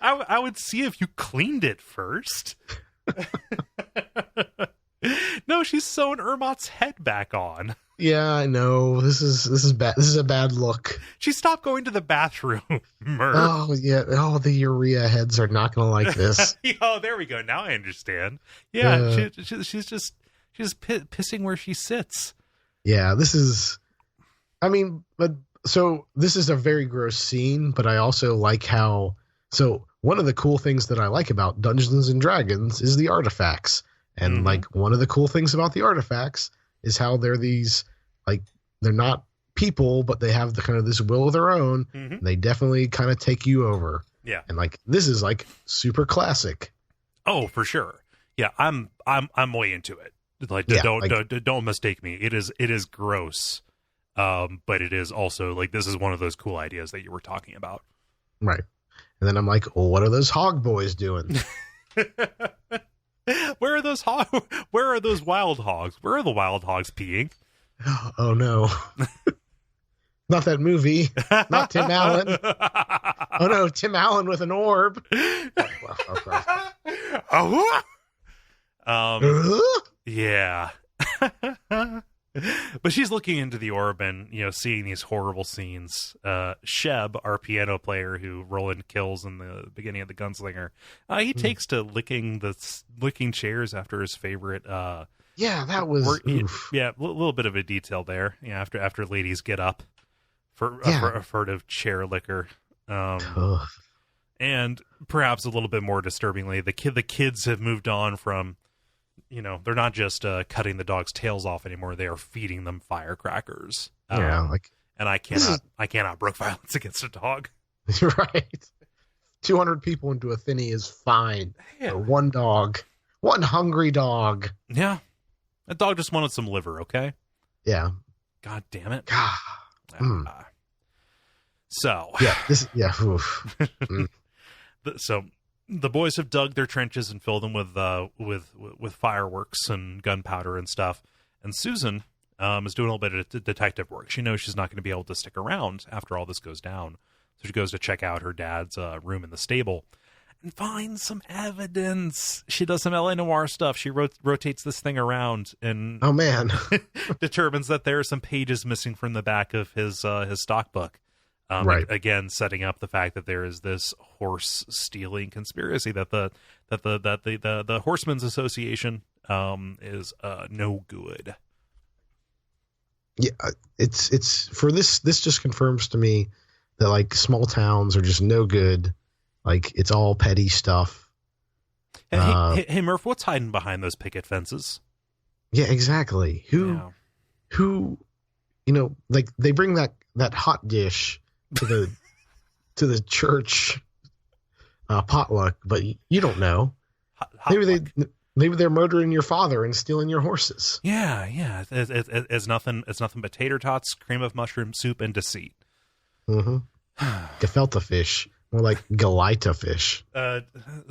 I would see if you cleaned it first. No, she's sewn Ermot's head back on. Yeah, I know. This is bad. This is a bad look. She stopped going to the bathroom, Murph. Oh, yeah. Oh, the urea heads are not going to like this. Oh, there we go. Now I understand. Yeah, she's just pissing where she sits. Yeah, this is... I mean, so this is a very gross scene, but I also like how... So one of the cool things that I like about Dungeons & Dragons is the artifacts. And like one of the cool things about the artifacts is how they're these, like, they're not people, but they have the kind of this will of their own. Mm-hmm. They definitely kind of take you over. Yeah. And like, this is like super classic. Oh, for sure. Yeah. I'm way into it. Like, don't mistake me. It is gross. But it is also like, this is one of those cool ideas that you were talking about. Right. And then I'm like, well, what are those hog boys doing? Where are those Where are those wild hogs? Where are the wild hogs peeing? Oh no. Not that movie. Not Tim Allen. Oh no, Tim Allen with an orb. Oh, yeah. But she's looking into the orb and, seeing these horrible scenes. Sheb, our piano player who Roland kills in the beginning of The Gunslinger, he takes to licking chairs after his favorite. Yeah, that was. A little bit of a detail there. Yeah, after ladies get up for a furtive chair licker. And perhaps a little bit more disturbingly, the kids have moved on from. They're not just cutting the dog's tails off anymore. They are feeding them firecrackers. And I cannot brook violence against a dog. Right. 200 people into a thinny is fine. Yeah. For one dog. One hungry dog. Yeah. That dog just wanted some liver, okay? Yeah. God damn it. So. Yeah. Oof. So the boys have dug their trenches and filled them with fireworks and gunpowder and stuff. And Susan is doing a little bit of detective work. She knows she's not going to be able to stick around after all this goes down. So she goes to check out her dad's room in the stable and finds some evidence. She does some LA Noire stuff. She rotates this thing around and oh man, determines that there are some pages missing from the back of his stock book. Right. Again, setting up the fact that there is this horse stealing conspiracy that the Horsemen's Association is no good. Yeah, it's for this. This just confirms to me that like small towns are just no good. Like it's all petty stuff. Hey, Murph, what's hiding behind those picket fences? Yeah, exactly. Who, like they bring that hot dish to the church potluck, but you don't know. Maybe they're murdering your father and stealing your horses. Yeah. It's nothing but tater tots, cream of mushroom soup, and deceit. Mm-hmm. Gefilte fish, more like Galita fish.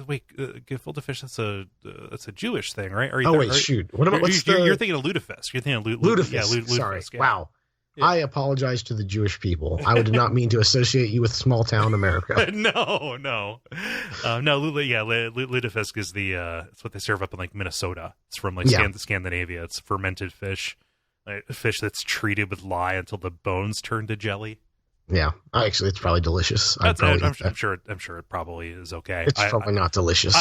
Wait, gefilte fish? That's a Jewish thing, right? Shoot. What about you're thinking of lutefisk? You're thinking of lutefisk. Yeah, lutefisk. Sorry. Yeah. Wow. Yeah. I apologize to the Jewish people. I did not mean to associate you with small town America. No. Lutefisk is it's what they serve up in like Minnesota. It's from like Scandinavia. It's fermented fish, fish that's treated with lye until the bones turn to jelly. Yeah, actually, it's probably delicious. I'm sure it probably is okay. It's probably not delicious.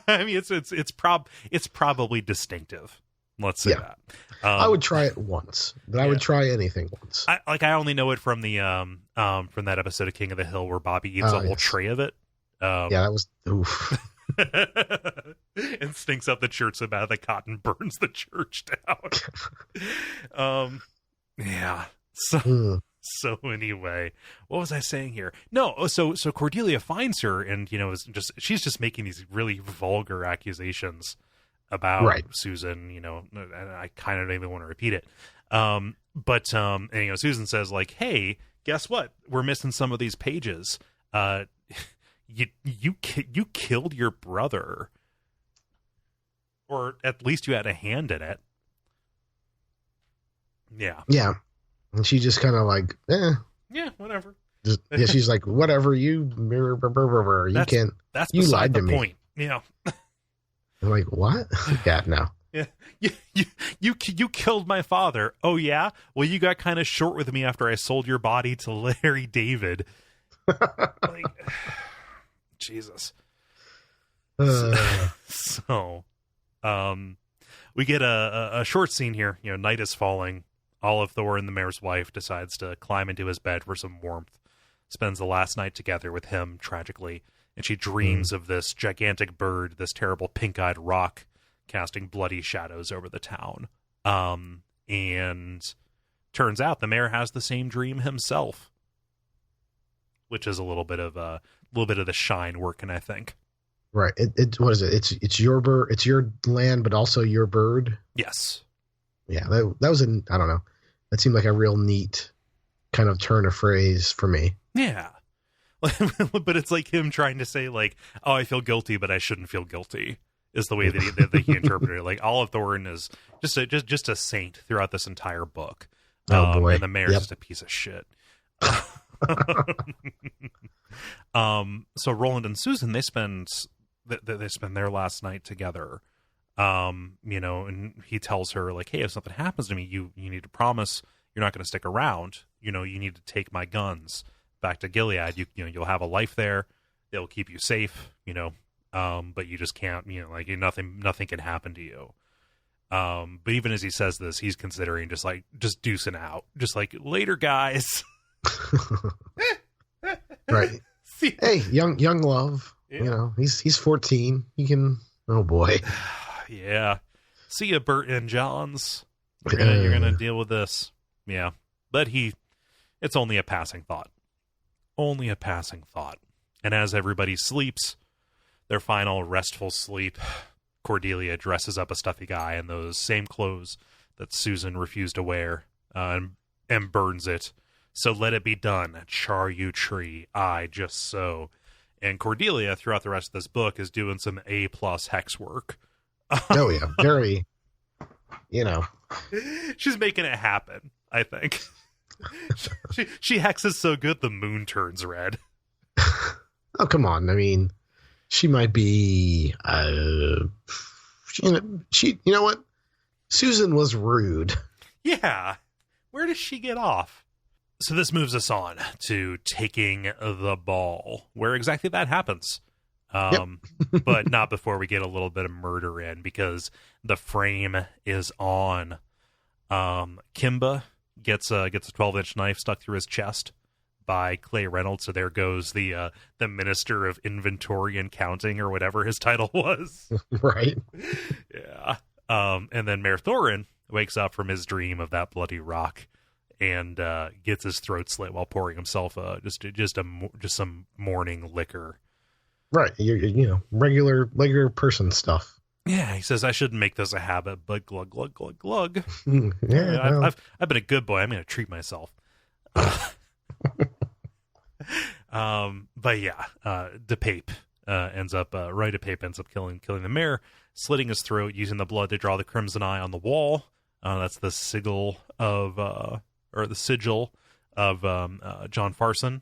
I mean, it's probably distinctive. Let's say that. I would try it once, but I would try anything once. I only know it from the from that episode of King of the Hill where Bobby eats a whole tray of it. That was oof. And stinks up the church so bad that cotton burns the church down. Yeah. So anyway, what was I saying here? No, so Cordelia finds her and she's just making these really vulgar accusations about Susan, and I kind of don't even want to repeat it. But Susan says like, "Hey, guess what? We're missing some of these pages. You killed your brother, or at least you had a hand in it." Yeah. Yeah. And she just kind of like, yeah, whatever. She's like, whatever. You can't. That's you lied to the me. Point. Yeah. I'm like, what? Yeah, no. Yeah, you killed my father. Oh yeah. Well, you got kind of short with me after I sold your body to Larry David. Like, Jesus. So, we get a short scene here. Night is falling. Olive Thorne, the mayor's wife, decides to climb into his bed for some warmth. Spends the last night together with him, tragically. And she dreams of this gigantic bird, this terrible pink-eyed rock, casting bloody shadows over the town. And turns out the mayor has the same dream himself, which is a little bit of the shine working, I think. Right. What is it? It's your bird. It's your land, but also your bird. Yes. Yeah. That was I don't know. That seemed like a real neat kind of turn of phrase for me. Yeah. But it's like him trying to say like, oh, I feel guilty, but I shouldn't feel guilty, is the way that he interpreted it. Like Olive Thorne is just a saint throughout this entire book. Oh boy. And the mayor's just a piece of shit. So Roland and Susan, they spend their last night together. And he tells her, like, hey, if something happens to me, you need to promise you're not going to stick around. You need to take my guns back to Gilead. You'll have a life there. They'll keep you safe, but you just can't, nothing can happen to you. But even as he says this, he's considering just deucing out, just like, later, guys. Right. Hey, young love. Yeah. He's 14. He can. Oh boy. Yeah. See ya, Bert and Johns. You're gonna deal with this. Yeah. But it's only a passing thought. Only a passing thought. And as everybody sleeps, their final restful sleep, Cordelia dresses up a stuffy guy in those same clothes that Susan refused to wear, and burns it. So let it be done. Char you tree, I just so. And Cordelia, throughout the rest of this book, is doing some A+ hex work. Oh yeah, very. She's making it happen, I think. she hexes so good the moon turns red. Oh, come on. I mean, she might be you know what? Susan was rude. Yeah. Where does she get off? So this moves us on to taking the ball, where exactly that happens. But not before we get a little bit of murder in, because the frame is on. Kimba gets a 12-inch knife stuck through his chest by Clay Reynolds. So there goes the Minister of Inventory and Counting, or whatever his title was. Right. Yeah. And then Mayor Thorin wakes up from his dream of that bloody rock and gets his throat slit while pouring himself just some morning liquor. Right, regular person stuff. Yeah, he says, I shouldn't make this a habit, but glug, glug, glug, glug. Yeah, I've been a good boy. I'm going to treat myself. But yeah, DePape ends up killing the mayor, slitting his throat, using the blood to draw the crimson eye on the wall. That's the sigil of John Farson,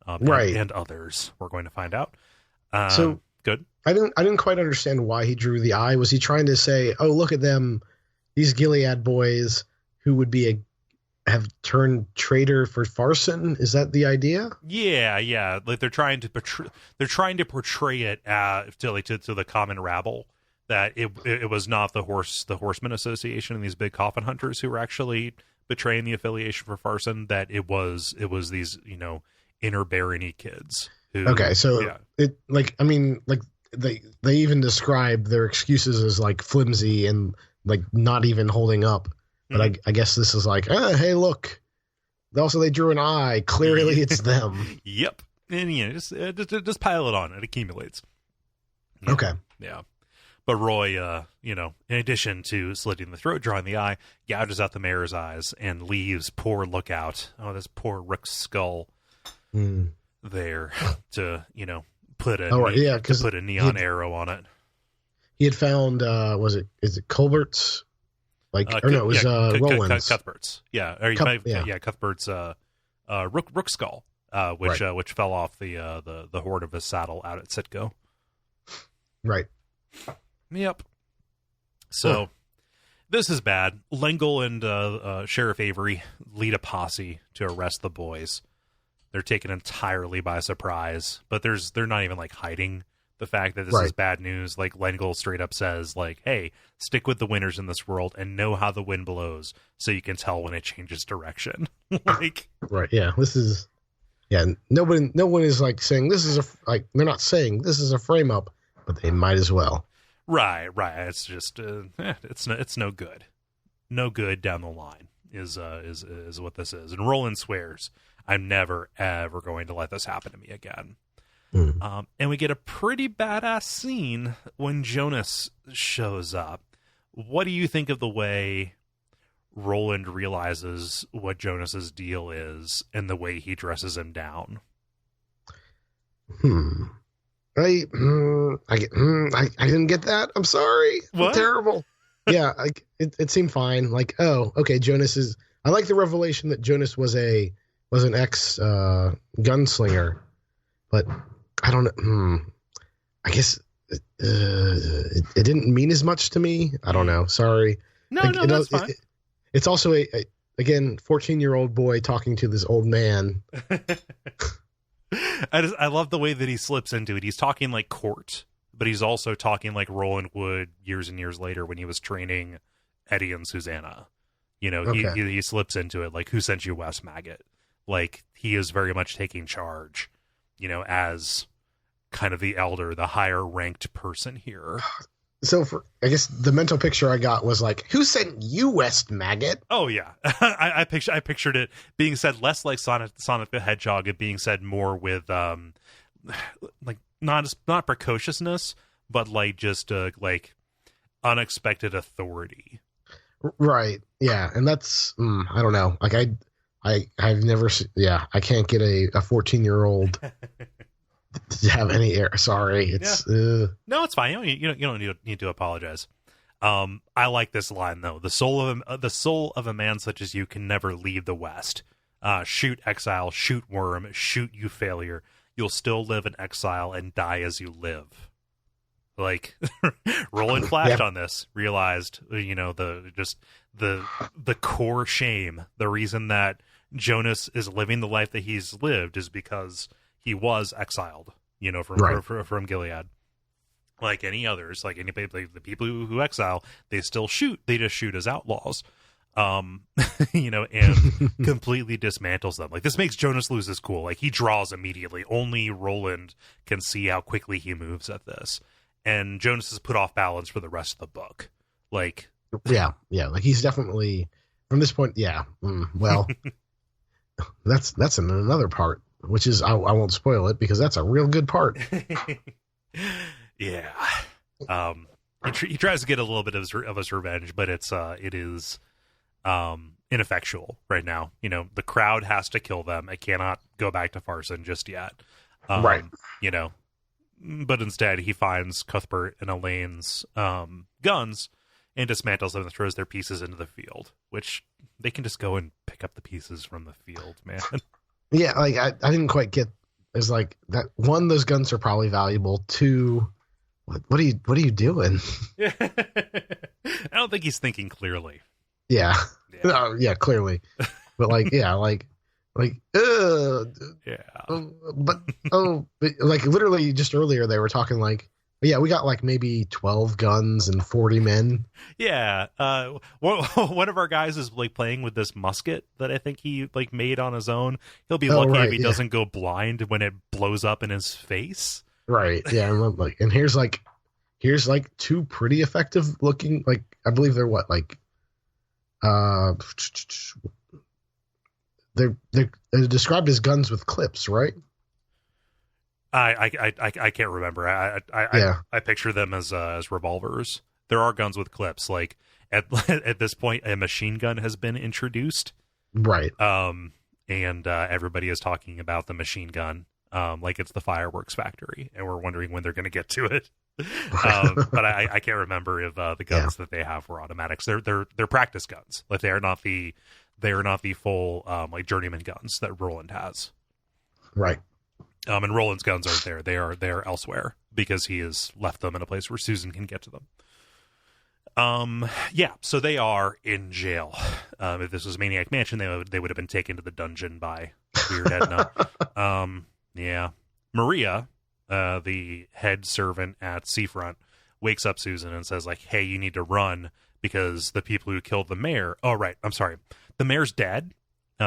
right, and others. We're going to find out. So good. I didn't quite understand why he drew the eye. Was he trying to say, "Oh, look at them, these Gilead boys who would have turned traitor for Farson"? Is that the idea? Yeah. Like they're trying to portray it to the common rabble that it was not the Horsemen Association and these big coffin hunters who were actually betraying the affiliation for Farson. That it was these inner barony kids. Okay, so they even describe their excuses as like flimsy and like not even holding up. But I guess this is like, hey, look. Also, they drew an eye. Clearly, it's them. Yep, and just pile it on. It accumulates. Yeah. Okay. Yeah, but Roy, in addition to slitting the throat, drawing the eye, gouges out the mayor's eyes and leaves poor Lookout. Oh, this poor Rook's skull. There to put a neon arrow on it. He had found is it Colbert's Roland's Cuthbert's Cuthbert's Rook skull which fell off the hoard of his saddle out at Sitco. Right. Yep. So this is bad. L'Engle and Sheriff Avery lead a posse to arrest the boys. They're taken entirely by surprise, but they're not even like hiding the fact that this is bad news. Like L'Engle straight up says, like, "Hey, stick with the winners in this world and know how the wind blows, so you can tell when it changes direction." Like, right? Yeah, this is. Yeah, no one is like saying this is they're not saying this is a frame up, but they might as well. Right. It's just it's no good. No good down the line is what this is. And Roland swears, I'm never, ever going to let this happen to me again. And we get a pretty badass scene when Jonas shows up. What do you think of the way Roland realizes what Jonas's deal is and the way he dresses him down? I didn't get that. I'm sorry. What? Terrible. Yeah, it seemed fine. Like, oh, okay, Jonas is. I like the revelation that Jonas was an ex gunslinger, but I don't know. I guess it didn't mean as much to me. I don't know. Sorry. No, that's fine. It's also again 14-year-old boy talking to this old man. I love the way that he slips into it. He's talking like court, but he's also talking like Roland would years and years later when he was training Eddie and Susanna. He slips into it like, who sent you West, maggot? Like, he is very much taking charge, as kind of the elder, the higher ranked person here. So I guess the mental picture I got was like, who sent you West, maggot? Oh yeah. I pictured it being said less like Sonic the Hedgehog, and being said more with like not precociousness, but like just like unexpected authority. Right. Yeah. And that's I don't know. Like I've never I can't get a 14-year-old to have any air. Sorry. It's no, it's fine. You don't need to apologize. I like this line though. The soul of a man such as you can never leave the West. Shoot exile, shoot worm, shoot you failure. You'll still live in exile and die as you live. Like Roland flashed on this, realized the core shame. The reason that Jonas is living the life that he's lived is because he was exiled, from Gilead. Like any others, like anybody, like the people who exile, they still shoot. They just shoot as outlaws, and completely dismantles them. Like, this makes Jonas lose his cool. Like, he draws immediately. Only Roland can see how quickly he moves at this. And Jonas is put off balance for the rest of the book. Like, yeah, like he's definitely from this point. Yeah, well, that's in another part, which is I won't spoil it because that's a real good part. Yeah, he tries to get a little bit of his revenge, but it is ineffectual right now. The crowd has to kill them. It cannot go back to Farson just yet. Right. But instead he finds Cuthbert and Elaine's guns and dismantles them and throws their pieces into the field, which they can just go and pick up the pieces from the field, man. Yeah, like I didn't quite get is like that. One, those guns are probably valuable. Two, what are you doing? I don't think he's thinking clearly. Yeah. Clearly. But but like literally just earlier they were talking like, yeah, we got like maybe 12 guns and 40 men. Yeah. One of our guys is like playing with this musket that I think he like made on his own. He'll be lucky if he doesn't go blind when it blows up in his face. Right. Yeah. And here's two pretty effective looking, like, I believe they're what, like, they're described as guns with clips, right? I can't remember. I picture them as revolvers. There are guns with clips. Like at this point, a machine gun has been introduced, right? And everybody is talking about the machine gun, like it's the fireworks factory, and we're wondering when they're going to get to it. But I can't remember if the guns that they have were automatics. They're practice guns. Like they are not the full like journeyman guns that Roland has. Right. And Roland's guns aren't there. They are elsewhere because he has left them in a place where Susan can get to them. Yeah, so they are in jail. If this was Maniac Mansion, they would have been taken to the dungeon by Weird Edna. Yeah. Maria, the head servant at Seafront, wakes up Susan and says, like, hey, you need to run because the people who killed the mayor... Oh, right. I'm sorry. The mayor's dead.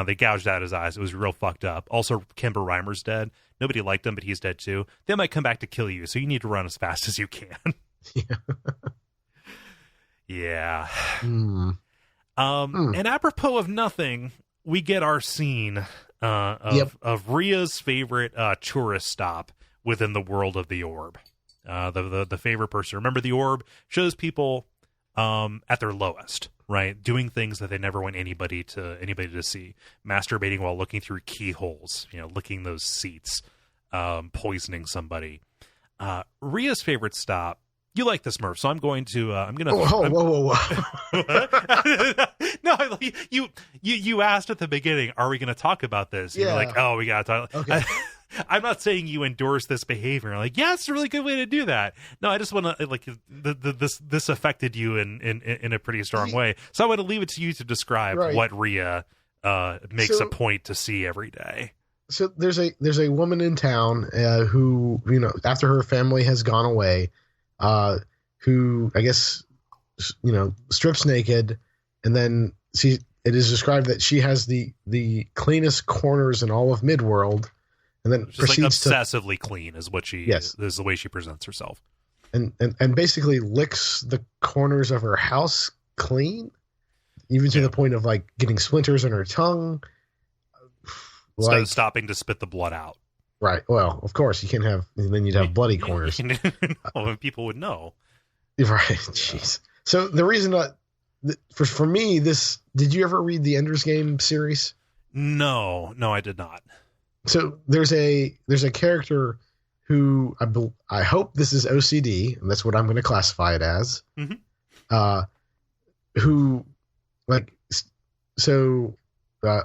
They gouged out his eyes. It was real fucked up. Also, Kimber Reimer's dead. Nobody liked him, but he's dead too. They might come back to kill you, so you need to run as fast as you can. Yeah. And apropos of nothing, we get our scene of Rhea's favorite tourist stop within the world of the orb. The favorite person. Remember, the orb shows people at their lowest, right? Doing things that they never want anybody to see. Masturbating while looking through keyholes, licking those seats, poisoning somebody. Rhea's favorite stop. You like this, Murph, so I'm going to. Whoa! No, you asked at the beginning, are we going to talk about this? Yeah. You're like, oh, we got to talk. Okay. I'm not saying you endorse this behavior. Like, yeah, it's a really good way to do that. No, I just want to like this affected you in a pretty strong way. So I want to leave it to you to describe what Rhea makes a point to see every day. So there's a woman in town who, after her family has gone away, who I guess strips naked, and then it is described that she has the cleanest corners in all of Midworld, and then she's proceeds like obsessively clean is what she is the way she presents herself, and basically licks the corners of her house clean, even to the point of like getting splinters in her tongue, like stopping to spit the blood out. Right. Well, of course you can't have. Then you'd have bloody corners. And people would know. Right. Jeez. So the reason for me, did you ever read the Ender's Game series? No, I did not. So there's a character who I hope this is OCD, and that's what I'm going to classify it as. Mm-hmm. Who like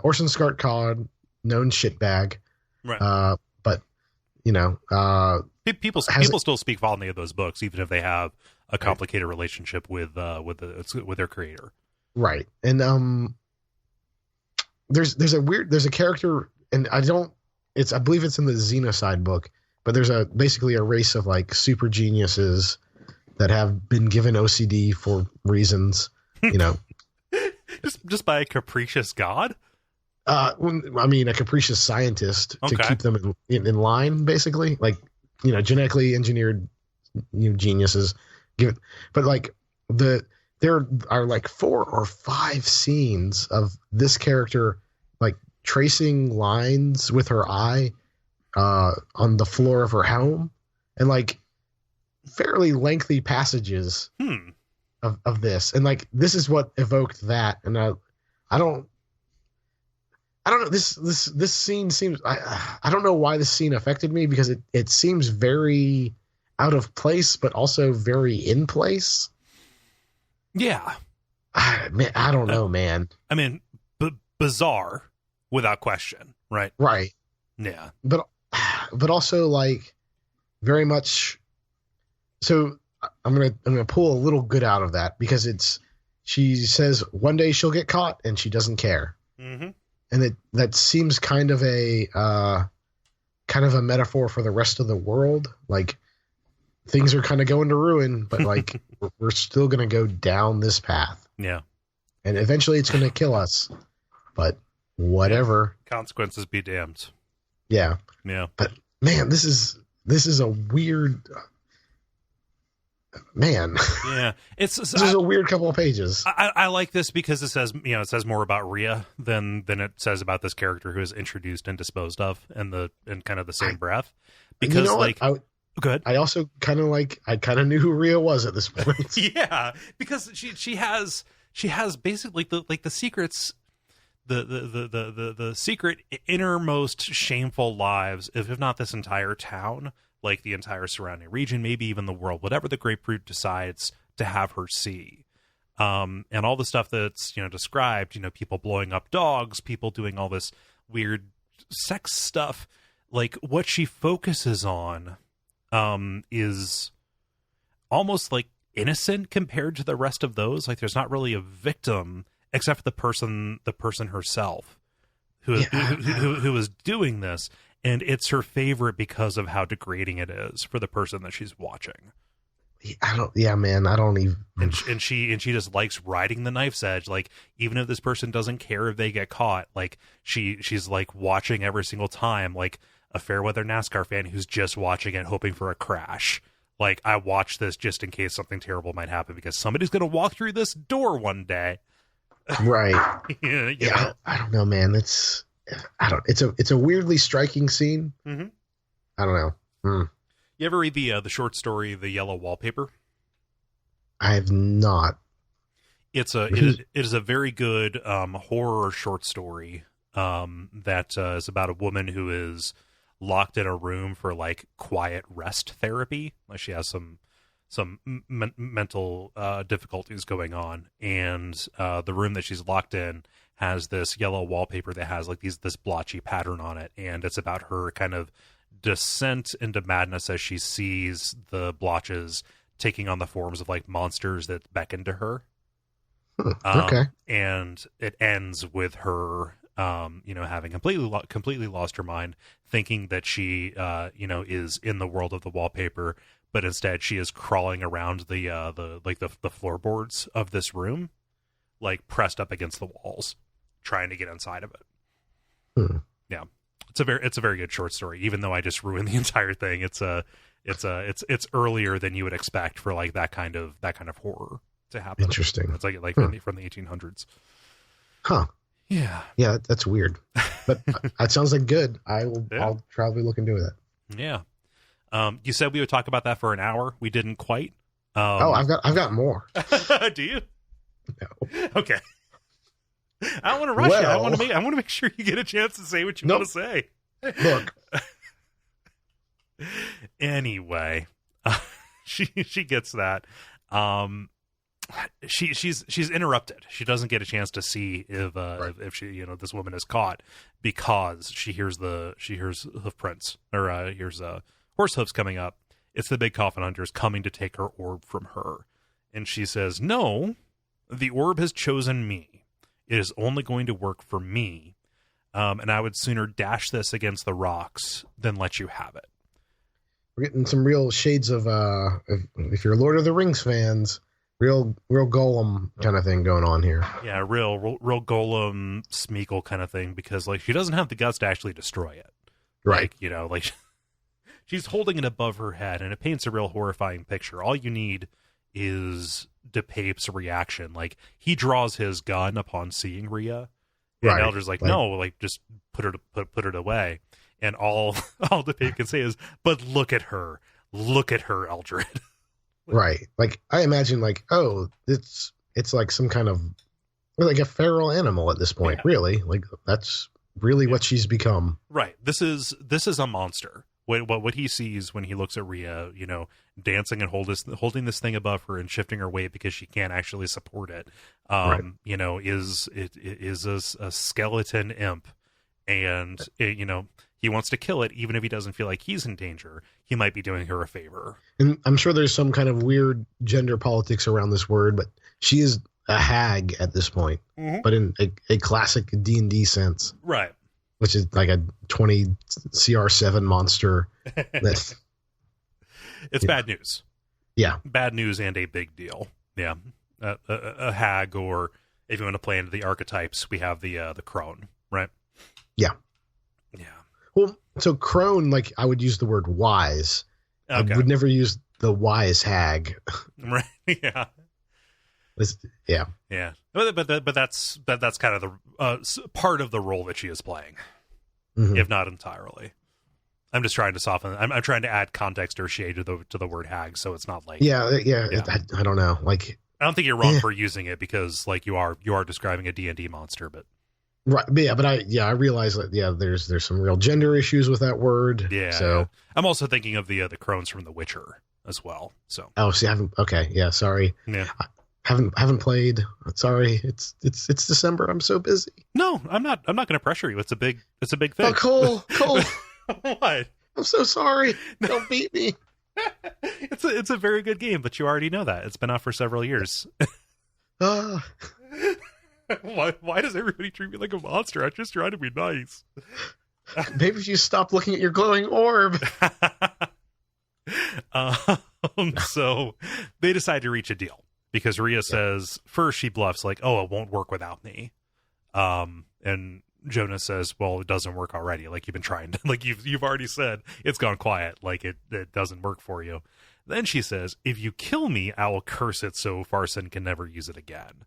Orson Scott Card, known shitbag, right? But people still speak fondly of those books, even if they have a complicated relationship with their creator. Right. And there's a character, and I believe it's in the Xenocide book, but there's basically a race of like super geniuses that have been given OCD for reasons, just by a capricious god. I mean, a capricious scientist to keep them in line, basically, like genetically engineered geniuses. But like there are like 4 or 5 scenes of this character like tracing lines with her eye on the floor of her home, and like fairly lengthy passages of this, and like this is what evoked that. And I don't know, this scene seems, I don't know why this scene affected me, because it seems very out of place, but also very in place. Yeah. I don't know, man. I mean, bizarre without question, right? Right. Yeah. But also like very much. So I'm gonna pull a little good out of that, because she says one day she'll get caught and she doesn't care. Mm-hmm. And that seems kind of a metaphor for the rest of the world. Like things are kind of going to ruin, but like we're still going to go down this path. Yeah. And eventually it's going to kill us, but whatever. Consequences be damned. Yeah. Yeah. But man, this is a weird, man. Yeah. This is a weird couple of pages. I like this because it says more about Rhea than it says about this character who is introduced and disposed of in kind of the same breath. Because good. I also kind of knew who Rhea was at this point. Yeah, because she has basically the secrets, the secret innermost shameful lives, if not this entire town, like the entire surrounding region, maybe even the world, whatever the grapefruit decides to have her see. And all the stuff that's described, people blowing up dogs, people doing all this weird sex stuff, like what she focuses on is almost like innocent compared to the rest of those. Like there's not really a victim except for the person herself who is doing this, and it's her favorite because of how degrading it is for the person that she's watching. I don't even. And she just likes riding the knife's edge. Like even if this person doesn't care if they get caught, like she's like watching every single time, like a fair weather NASCAR fan who's just watching it, hoping for a crash. Like, I watch this just in case something terrible might happen because somebody's going to walk through this door one day. Right. Yeah. I don't know, man. It's a weirdly striking scene. Mm-hmm. I don't know. You ever read the short story, The Yellow Wallpaper? I have not. It is a very good horror short story that is about a woman who is locked in a room for like quiet rest therapy. Like she has some mental difficulties going on, and the room that she's locked in has this yellow wallpaper that has like this blotchy pattern on it, and it's about her kind of descent into madness as she sees the blotches taking on the forms of like monsters that beckon to her. Okay. And it ends with her, having completely lost her mind, thinking that she, is in the world of the wallpaper, but instead she is crawling around the floorboards of this room, like pressed up against the walls, trying to get inside of it. Yeah, it's a very good short story, even though I just ruined the entire thing. It's earlier than you would expect for like that kind of horror to happen. Interesting. It's like from the 1800s. Huh. Yeah. Yeah, that's weird. But that sounds like good. I'll probably look into it. Yeah. You said we would talk about that for an hour. We didn't quite. I've got more. Do you? No. Okay. I don't want to rush you. I want to make sure you get a chance to say what you want to say. Look. Anyway, she gets that. She's interrupted. She doesn't get a chance to see if she this woman is caught, because she hears hoof prints, or hears horse hooves coming up. It's the big coffin hunters coming to take her orb from her, and she says, "No, the orb has chosen me. It is only going to work for me, and I would sooner dash this against the rocks than let you have it." We're getting some real shades of if you're Lord of the Rings fans. Real Golem kind of thing going on here. Yeah, real Golem Smeagol kind of thing, because like she doesn't have the guts to actually destroy it. Right. Like she's holding it above her head, and it paints a real horrifying picture. All you need is DePape's reaction. Like, he draws his gun upon seeing Rhea, and Elder's like, no, like just put it away. And all DePape can say is, "But look at her, Eldred." Right. Like, I imagine, like, oh, it's like some kind of, like a feral animal at this point, really. Like, that's really what she's become. Right. This is a monster. What he sees when he looks at Rhea, dancing and holding this thing above her and shifting her weight because she can't actually support it, is a skeleton imp. And, he wants to kill it, even if he doesn't feel like he's in danger. He might be doing her a favor. And I'm sure there's some kind of weird gender politics around this word, but she is a hag at this point, but in a classic D&D sense. Right. Which is like a 20 CR7 monster. It's bad news. Yeah. Bad news and a big deal. Yeah. A hag, or if you want to play into the archetypes, we have the crone, right? Yeah. Yeah. Well, so crone, like, I would use the word wise. Okay. I would never use the wise hag. Right. Yeah. Yeah. Yeah. But that's kind of the part of the role that she is playing, if not entirely. I'm just trying to soften. I'm trying to add context or shade to the word hag, so it's not like yeah. I don't know. Like, I don't think you're wrong for using it, because like you are describing a D&D monster, but right. But I realize that there's some real gender issues with that word. Yeah. So I'm also thinking of the crones from The Witcher as well. So see, sorry. Yeah. Haven't played. Sorry, it's December. I'm so busy. No, I'm not going to pressure you. It's a big thing. Oh, Cole. What? I'm so sorry. Don't beat me. It's a very good game, but you already know that. It's been out for several years. Why? Why does everybody treat me like a monster? I'm just trying to be nice. Maybe if you stop looking at your glowing orb. So they decide to reach a deal, because Rhea says, first she bluffs like, "Oh, it won't work without me." And Jonas says, "Well, it doesn't work already. Like, you've been trying to, like, you've already said it's gone quiet. Like, it doesn't work for you." Then she says, "If you kill me, I will curse it so Farson can never use it again."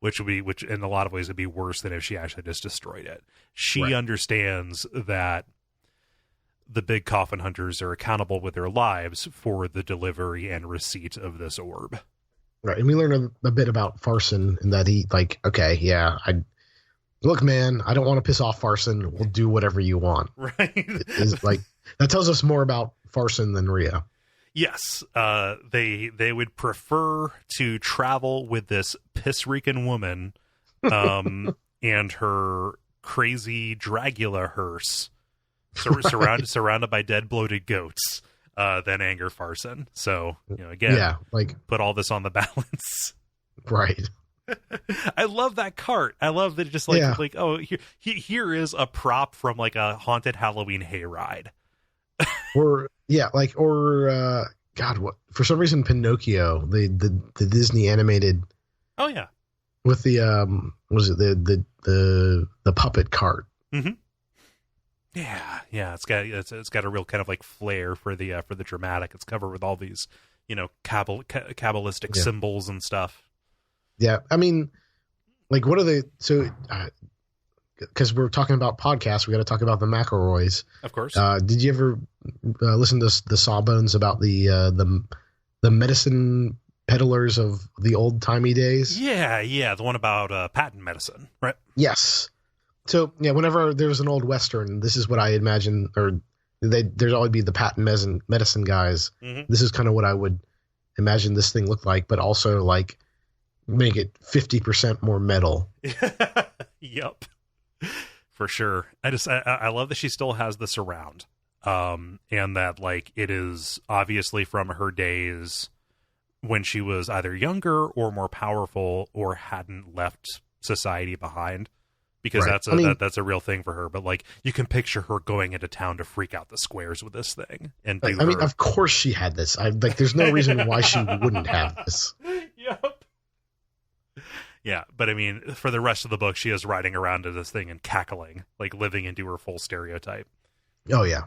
Which in a lot of ways would be worse than if she actually just destroyed it. She understands that the big coffin hunters are accountable with their lives for the delivery and receipt of this orb. Right. And we learn a bit about Farson, and that he, like, okay, yeah, look, man, I don't want to piss off Farson. We'll do whatever you want. Right. Like, that tells us more about Farson than Rhea. Yes, they would prefer to travel with this piss-reeking woman and her crazy Dragula hearse surrounded by dead, bloated goats, than anger Farson. So, again, Yeah, like, put all this on the balance. right. I love that cart. I love that just here is a prop from like a haunted Halloween hayride. God, what, for some reason Pinocchio, the Disney animated. Oh yeah. With the the puppet cart. Mm-hmm. Yeah, it's got a real kind of like flair for the dramatic. It's covered with all these, Kabbalistic symbols and stuff. Yeah, I mean, like, what are they? So, because we're talking about podcasts, we got to talk about the McElroys. Of course. Did you ever listen to the Sawbones about the medicine peddlers of the old timey days? Yeah, the one about patent medicine, right? Yes. So yeah, whenever there's an old Western, this is what I imagine, or there'd always be the patent medicine guys. Mm-hmm. This is kind of what I would imagine this thing looked like, but also like make it 50% more metal. Yep, for sure. I love that she still has the surround, and that like it is obviously from her days when she was either younger or more powerful or hadn't left society behind, because right. that's a real thing for her. But like you can picture her going into town to freak out the squares with this thing and do. I mean, of course she had this. There's no reason why she wouldn't have this. Yep. Yeah, but I mean, for the rest of the book, she is riding around to this thing and cackling, like living into her full stereotype. Oh, yeah.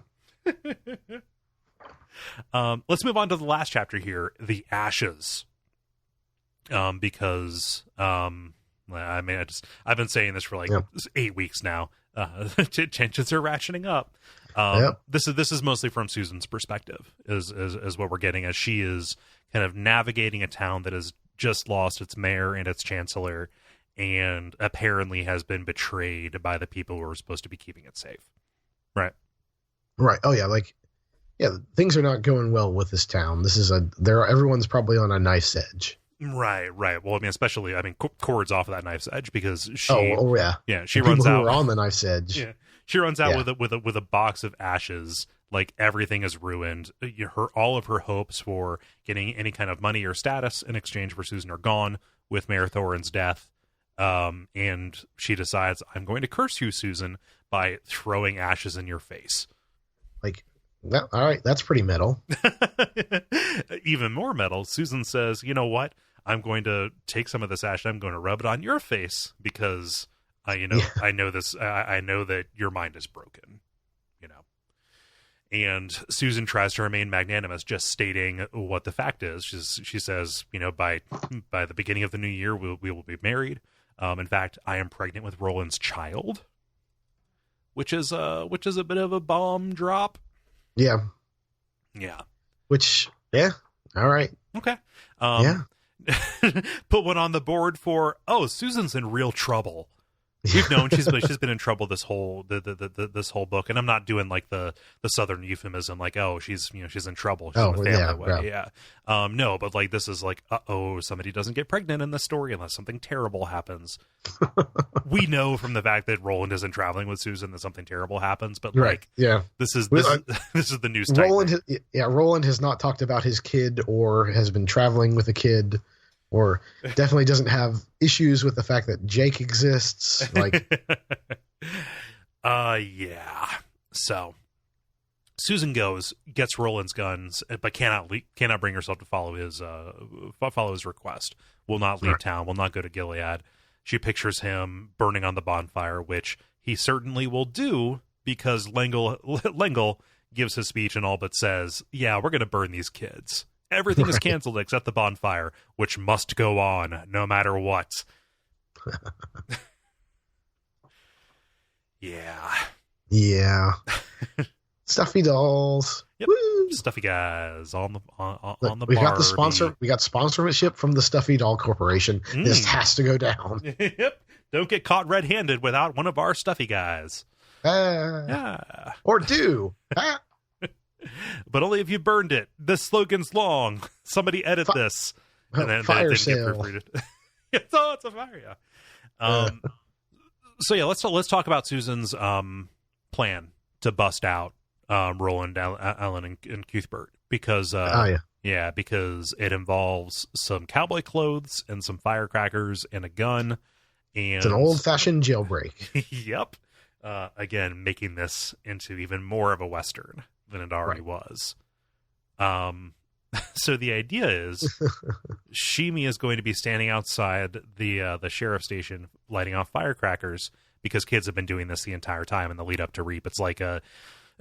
Let's move on to the last chapter here, The Ashes. Because, I've been saying this for like 8 weeks now. Tensions are ratcheting up. This is mostly from Susan's perspective, is what we're getting, as she is kind of navigating a town that has just lost its mayor and its chancellor, and apparently has been betrayed by the people who are supposed to be keeping it safe. Right. Oh yeah, things are not going well with this town. Everyone's probably on a knife's edge. Right. Well, I mean, Cord's off of that knife's edge because she. Yeah. She runs out. Who are on the knife's edge. Yeah. She runs out with a box of ashes. Like everything is ruined. All of her hopes for getting any kind of money or status in exchange for Susan are gone with Mayor Thorin's death. And she decides, I'm going to curse you, Susan, by throwing ashes in your face. Like, all right, that's pretty metal. Even more metal. Susan says, you know what? I'm going to take some of this ash. I'm going to rub it on your face because I know this. I know that your mind is broken. And Susan tries to remain magnanimous, just stating what the fact is. She says, by the beginning of the new year, we will be married. In fact, I am pregnant with Roland's child, which is a bit of a bomb drop. Yeah. Which, yeah. All right. Okay. Put one on the board for, Susan's in real trouble. We've known she's been in trouble this whole this whole book, and I'm not doing like the Southern euphemism, like she's in trouble. She's in the family way. Yeah. No, but like this is like somebody doesn't get pregnant in this story unless something terrible happens. We know from the fact that Roland isn't traveling with Susan that something terrible happens, but this is the news. Roland has not talked about his kid or has been traveling with a kid. Or definitely doesn't have issues with the fact that Jake exists. Like, yeah. So Susan gets Roland's guns, but cannot bring herself to follow his request. Will not leave town. Will not go to Gilead. She pictures him burning on the bonfire, which he certainly will do because Lengel gives his speech and all but says, "Yeah, we're going to burn these kids." Everything is canceled except the bonfire, which must go on no matter what. Yeah. Stuffy dolls. Yep. Woo. Stuffy guys on the we bar. Got the sponsor. We got sponsorship from the Stuffy Doll Corporation. This has to go down. Yep. Don't get caught red-handed without one of our Stuffy guys. Or do. But only if you burned it. This slogan's long. Somebody edit this. And then fire sale. It's a fire, yeah. So yeah, let's talk about Susan's plan to bust out Roland, Allen, and Cuthbert because because it involves some cowboy clothes and some firecrackers and a gun. And it's an old-fashioned jailbreak. Yep. Again, making this into even more of a Western than it already was. So the idea is Sheemie is going to be standing outside the sheriff's station lighting off firecrackers because kids have been doing this the entire time in the lead up to Reap. It's like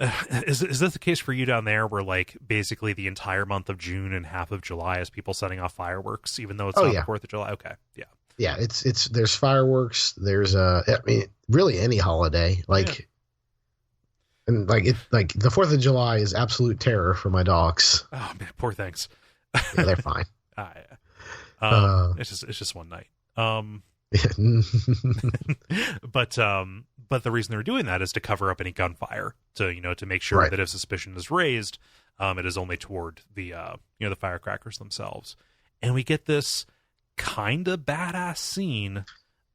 is this the case for you down there where like basically the entire month of June and half of July is people setting off fireworks even though it's not the 4th of July? Okay. Yeah. Yeah, it's there's fireworks, there's really any holiday and like the 4th of July is absolute terror for my dogs. Oh man, poor things. Yeah, they're fine. It's just one night. But the reason they're doing that is to cover up any gunfire to make sure that if suspicion is raised, it is only toward the the firecrackers themselves. And we get this kind of badass scene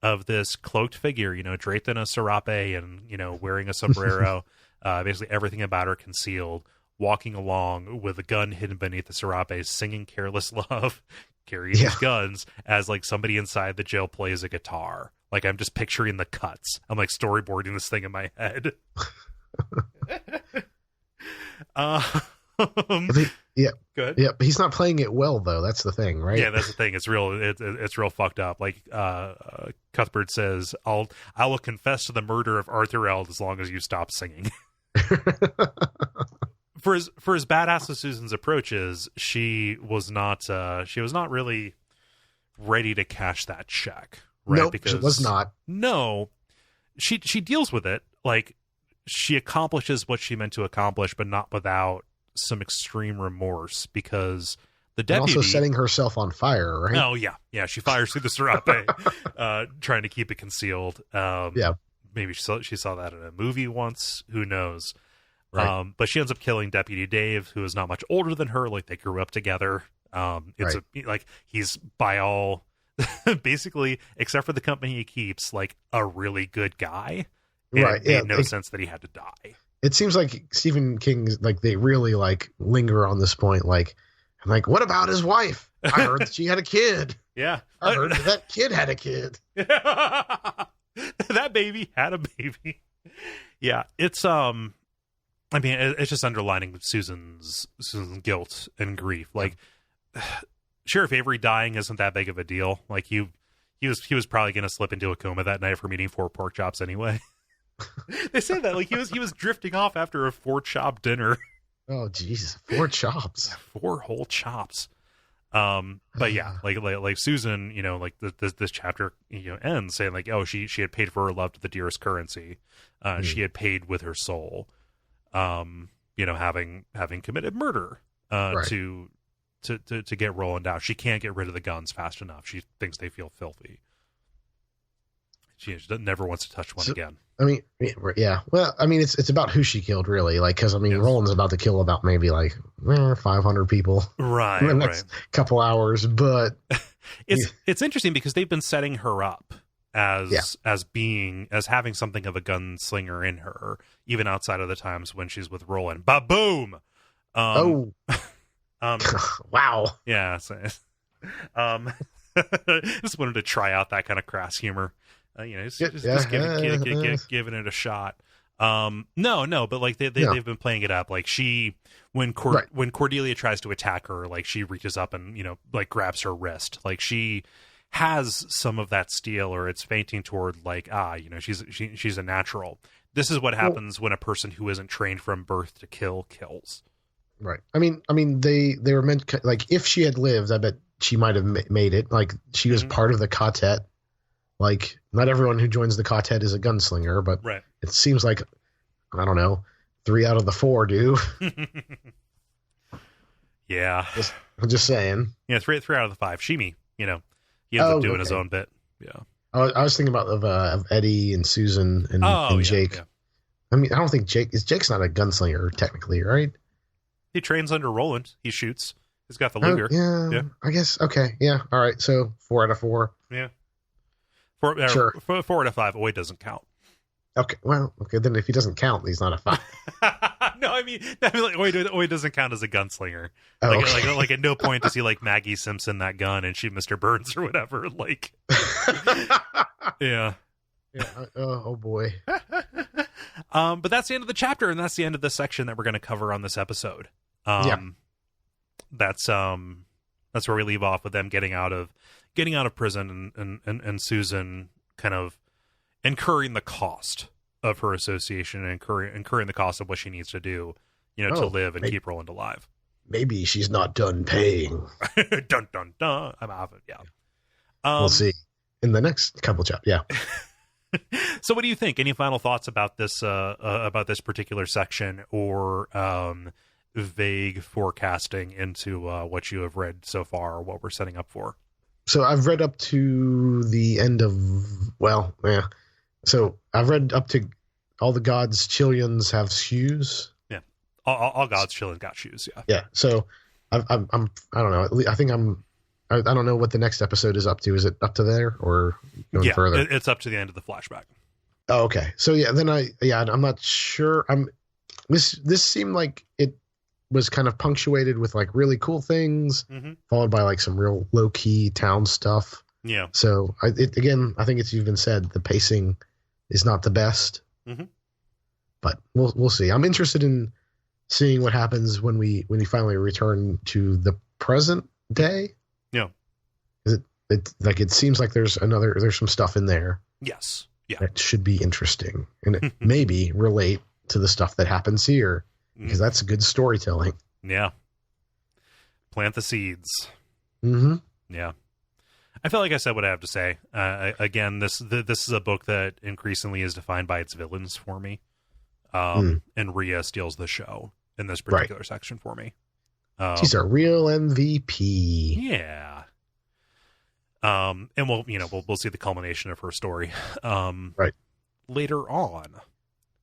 of this cloaked figure, draped in a serape and, wearing a sombrero, basically everything about her concealed, walking along with a gun hidden beneath the serape, singing Careless Love, carrying his guns as like somebody inside the jail plays a guitar. Like I'm just picturing the cuts. I'm like storyboarding this thing in my head. Yeah. Good. Yeah, but he's not playing it well though. That's the thing, right? Yeah, that's the thing. It's real. It's real fucked up. Like Cuthbert says, "I will confess to the murder of Arthur Eld as long as you stop singing." For as badass as Susan's approach is, she was not really ready to cash that check. Right? Nope, because she was not. No, she deals with it. Like she accomplishes what she meant to accomplish, but not without some extreme remorse because the deputy and also setting herself on fire, right? Oh yeah, she fires through the serape, trying to keep it concealed. Maybe she saw that in a movie once. Who knows? Right. But she ends up killing Deputy Dave, who is not much older than her. Like they grew up together. He's by all basically, except for the company he keeps, like a really good guy. And it made no sense that he had to die. It seems like Stephen King, like they really like linger on this point. Like, what about his wife? I heard that she had a kid. Yeah. I heard that kid had a kid. That baby had a baby. Yeah. It's, it's just underlining Susan's guilt and grief. Like Sheriff Avery dying isn't that big of a deal. Like he was probably going to slip into a coma that night from eating 4 pork chops anyway. They said that like he was drifting off after a 4-chop dinner. Oh jeez, 4 chops, 4 whole chops. But yeah, like Susan, like this chapter ends saying like, oh, she had paid for her love to the dearest currency. She had paid with her soul. Having committed murder to get Roland out. She can't get rid of the guns fast enough. She thinks they feel filthy. She never wants to touch one again. I mean, yeah. Well, I mean, it's about who she killed, really. Like, because Roland's about to kill about maybe 500 people, right? In the next couple hours. But it's interesting because they've been setting her up as having something of a gunslinger in her, even outside of the times when she's with Roland. Ba boom. Wow. Yeah. So, just wanted to try out that kind of crass humor. Just giving it a shot. No, but like they've been playing it up. Like when Cordelia tries to attack her, like she reaches up and like grabs her wrist. Like she has some of that steel, or it's fainting toward like she's a natural. This is what happens when a person who isn't trained from birth to kill kills. Right. I mean they were meant like if she had lived, I bet she might have made it. Like she was part of the quartet. Like, not everyone who joins the quartet is a gunslinger, but it seems like, I don't know, 3 out of the 4 do. Yeah. I'm just saying. Yeah, 3 out of the 5. Sheemie, he ends up doing his own bit. Yeah. I was thinking about of Eddie and Susan and Jake. Yeah. I mean, I don't think Jake's not a gunslinger, technically, right? He trains under Roland. He shoots. He's got the Luger. Yeah. I guess. Okay. Yeah. All right. So 4 out of 4. Yeah. Sure. 4 out of 5. Oi doesn't count. Okay, well, okay, then if he doesn't count, he's not a 5. No, I mean like, Oid doesn't count as a gunslinger. Oh, Like, okay. like at no point does he like Maggie Simpson that gun and shoot Mr. Burns or whatever. Like, yeah. Yeah. Oh boy. But that's the end of the chapter, and that's the end of the section that we're going to cover on this episode. Yeah. That's where we leave off with them getting out of prison and Susan kind of incurring the cost of her association and incurring the cost of what she needs to do, to live and keep Roland alive. Maybe she's not done paying. Dun dun dun. I'm off it. Yeah. We'll see in the next couple chapters. Yeah. So, what do you think? Any final thoughts about this particular section, or vague forecasting into what you have read so far, or what we're setting up for? So I've read up to the end of, well, yeah. So I've read up to all the gods' chillions have shoes. Yeah, all gods' chillions got shoes. Yeah. Yeah. So I'm I don't know. I think I don't know what the next episode is up to. Is it up to there or going further? It's up to the end of the flashback. Oh, okay. So yeah, then I'm not sure. This seemed like it was kind of punctuated with like really cool things, followed by like some real low key town stuff. Yeah. So I think it's even said the pacing is not the best, but we'll see. I'm interested in seeing what happens when we finally return to the present day. Yeah. It seems like there's some stuff in there. Yes. Yeah. That should be interesting, and it maybe relate to the stuff that happens here, because that's good storytelling. Yeah. Plant the seeds. Mm-hmm. Yeah. I feel like I said what I have to say. Again, this is a book that increasingly is defined by its villains for me. And Rhea steals the show in this particular section for me. She's a real MVP. Yeah. And we'll see the culmination of her story later on.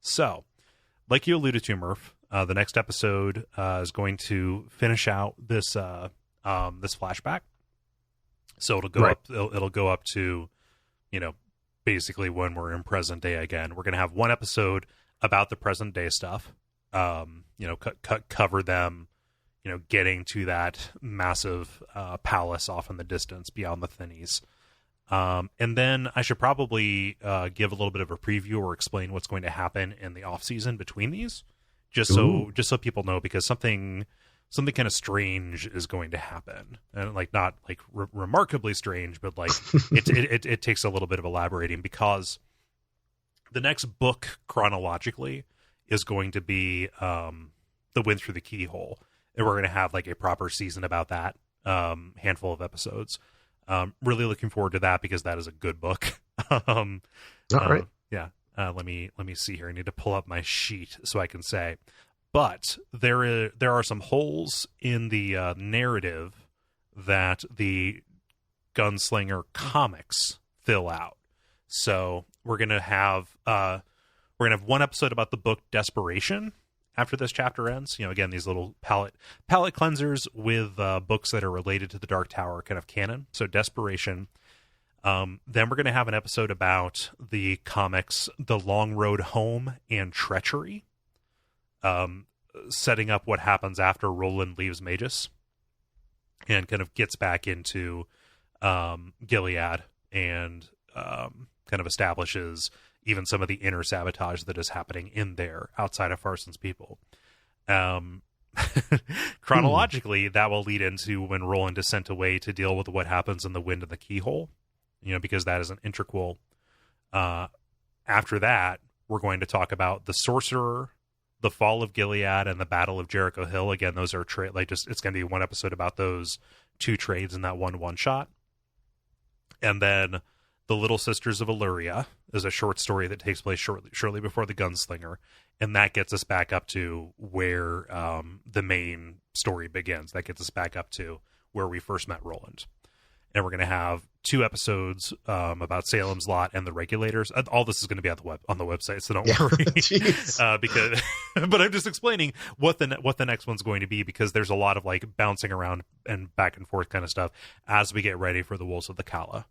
So, like you alluded to, Murph, the next episode is going to finish out this this flashback. So it'll go up. It'll go up to, basically when we're in present day again. We're going to have one episode about the present day stuff. Cover them. Getting to that massive palace off in the distance beyond the Thinnies. And then I should probably give a little bit of a preview or explain what's going to happen in the off season between these, just so people know, because something kind of strange is going to happen, and like not like remarkably strange, but like it takes a little bit of elaborating, because the next book chronologically is going to be The Wind Through the Keyhole. And we're going to have like a proper season about that, handful of episodes. Really looking forward to that, because that is a good book. All right. Yeah. Let me see here. I need to pull up my sheet so I can say. But there are some holes in the narrative that the Gunslinger comics fill out. So we're gonna have one episode about the book Desperation. After this chapter ends, again, these little palette cleansers with books that are related to the Dark Tower kind of canon. So Desperation. Then we're going to have an episode about the comics The Long Road Home and Treachery, setting up what happens after Roland leaves Magus and kind of gets back into Gilead and kind of establishes even some of the inner sabotage that is happening in there outside of Farson's people. Chronologically, that will lead into when Roland is sent away to deal with what happens in the Wind and the Keyhole, because that is an integral. After that, we're going to talk about the Sorcerer, the Fall of Gilead, and the Battle of Jericho Hill. Again, those are it's going to be one episode about those two trades in that one shot. And then The Little Sisters of Illyria is a short story that takes place shortly before the Gunslinger, and that gets us back up to where the main story begins. That gets us back up to where we first met Roland. And we're going to have two episodes about Salem's Lot and the Regulators. All this is going to be on the website, so don't worry. But I'm just explaining what the next one's going to be, because there's a lot of like bouncing around and back and forth kind of stuff as we get ready for the Wolves of the Kala.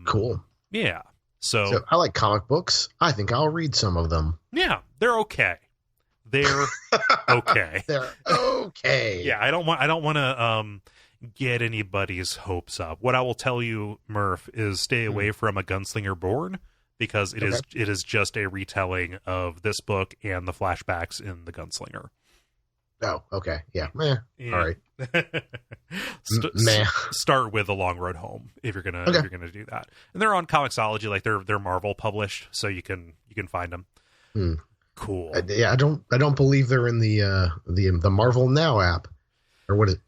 Cool. Yeah. So I like comic books. I think I'll read some of them. yeah, they're okay. They're okay. They're okay. Yeah, I don't want to get anybody's hopes up. What I will tell you, Murph, is stay away from A Gunslinger Born, because it is just a retelling of this book and the flashbacks in The Gunslinger. Oh, okay. Yeah. Meh. Yeah. All right. Start with A Long Road Home if you're gonna do that. And they're on Comixology, like they're Marvel published, so you can find them. Cool. I don't believe they're in the Marvel Now app, or what is it?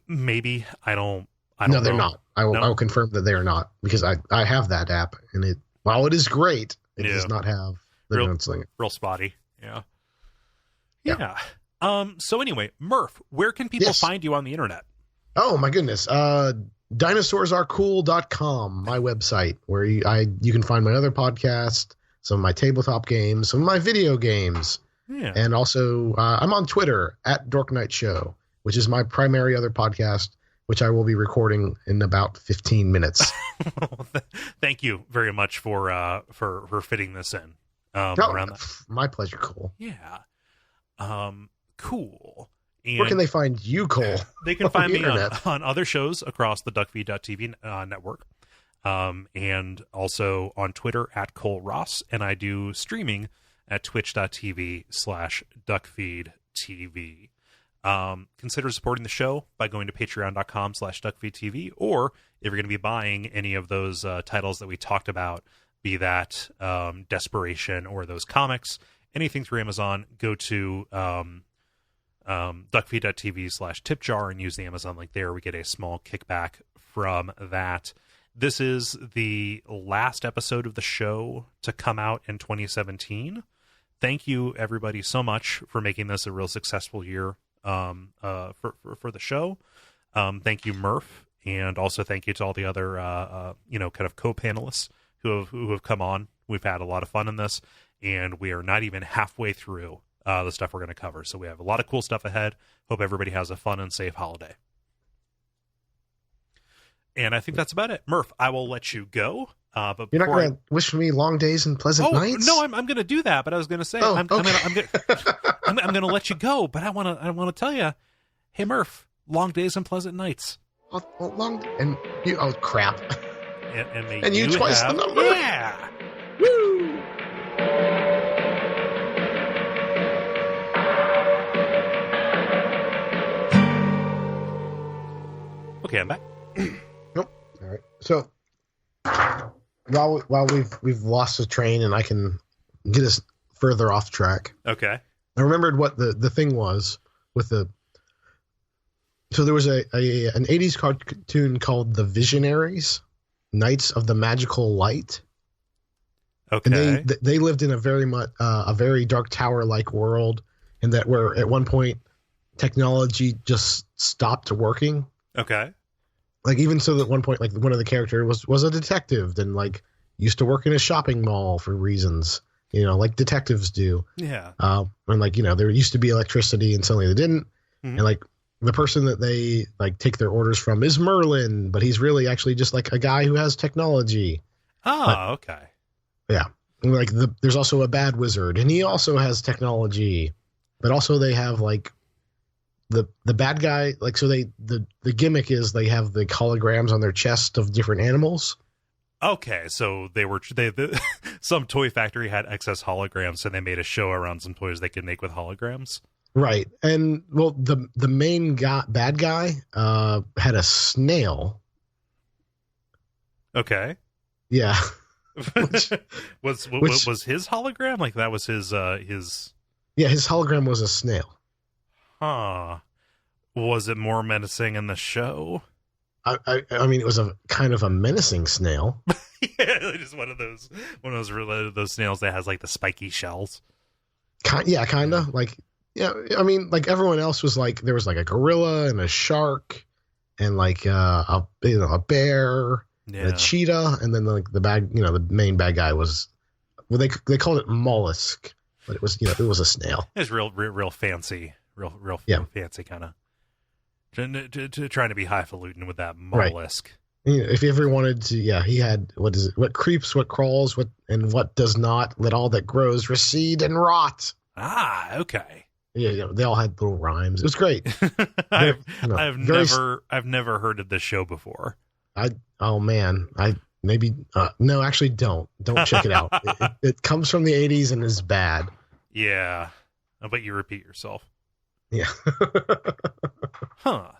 Maybe I don't. No, they're not. I will confirm that they are not, because I have that app, and while it is great, it does not have the Gunslinger. Real spotty. Yeah. So anyway, Murph, where can people find you on the internet? Oh my goodness. DinosaursareCool.com, my website, where you can find my other podcast, some of my tabletop games, some of my video games. Yeah. And also, I'm on Twitter at Dork Night Show, which is my primary other podcast, which I will be recording in about 15 minutes. Thank you very much for fitting this in. Around that. My pleasure, Cole. Yeah. Cool. And where can they find you, Cole? They can find me on other shows across the Duckfeed.tv network. And also on Twitter at Cole Ross. And I do streaming at twitch.tv/DuckFeed.tv. Consider supporting the show by going to patreon.com/DuckFeedTV, or if you're going to be buying any of those titles that we talked about, be that Desperation or those comics, anything through Amazon, go to duckfeed.tv/tipjar and use the Amazon link there. We get a small kickback from that. This is the last episode of the show to come out in 2017. Thank you, everybody, so much for making this a real successful year for the show. Thank you, Murph, and also thank you to all the other kind of co-panelists who have come on. We've had a lot of fun in this, and we are not even halfway through the stuff we're going to cover. So we have a lot of cool stuff ahead. Hope everybody has a fun and safe holiday. And I think that's about it. Murph, I will let you go. But you're not going to wish me long days and pleasant nights? No, I'm going to do that. But I was going to say, I'm going to let you go. But I want to tell you, hey, Murph, long days and pleasant nights. Oh, crap. And you twice the number. Yeah. Woo. Okay, I'm back. Nope. All right. So while we've lost the train and I can get us further off track. Okay. I remembered what the thing was with the. So there was an 80s cartoon called The Visionaries, Knights of the Magical Light. Okay. And they lived in a very Dark Tower like world, and that where at one point technology just stopped working. Okay. Like, even so that at one point, like, one of the characters was a detective and like used to work in a shopping mall for reasons, like detectives do. Yeah. And like, there used to be electricity and suddenly they didn't. Mm-hmm. And like the person that they like take their orders from is Merlin, but he's really actually just like a guy who has technology. Oh, okay. Yeah. And like there's also a bad wizard and he also has technology, but also they have like the bad guy, like, so the gimmick is they have the holograms on their chest of different animals. Okay, so some toy factory had excess holograms, and they made a show around some toys they could make with holograms. Right, and well, the main bad guy had a snail. Okay. Yeah. Was his hologram, like, that was his? Yeah, his hologram was a snail. Huh. Was it more menacing in the show? I mean, it was a kind of a menacing snail. Yeah, just one of those related those snails that has like the spiky shells. Yeah, kind of like, yeah. I mean, like, everyone else was like, there was like a gorilla and a shark and like a bear and a cheetah, and then like the main bad guy was, well, they called it mollusk, but it was it was a snail. It's real fancy. Real fancy kind of trying to be highfalutin with that mollusk. Right. If you ever wanted to, yeah, he had what is it? What creeps, what crawls, what does not. Let all that grows recede and rot. Ah, okay. Yeah, they all had little rhymes. It was great. I've never heard of this show before. No, actually don't check it out. It comes from the 80s and is bad. Yeah, I bet you repeat yourself. Yeah. Huh.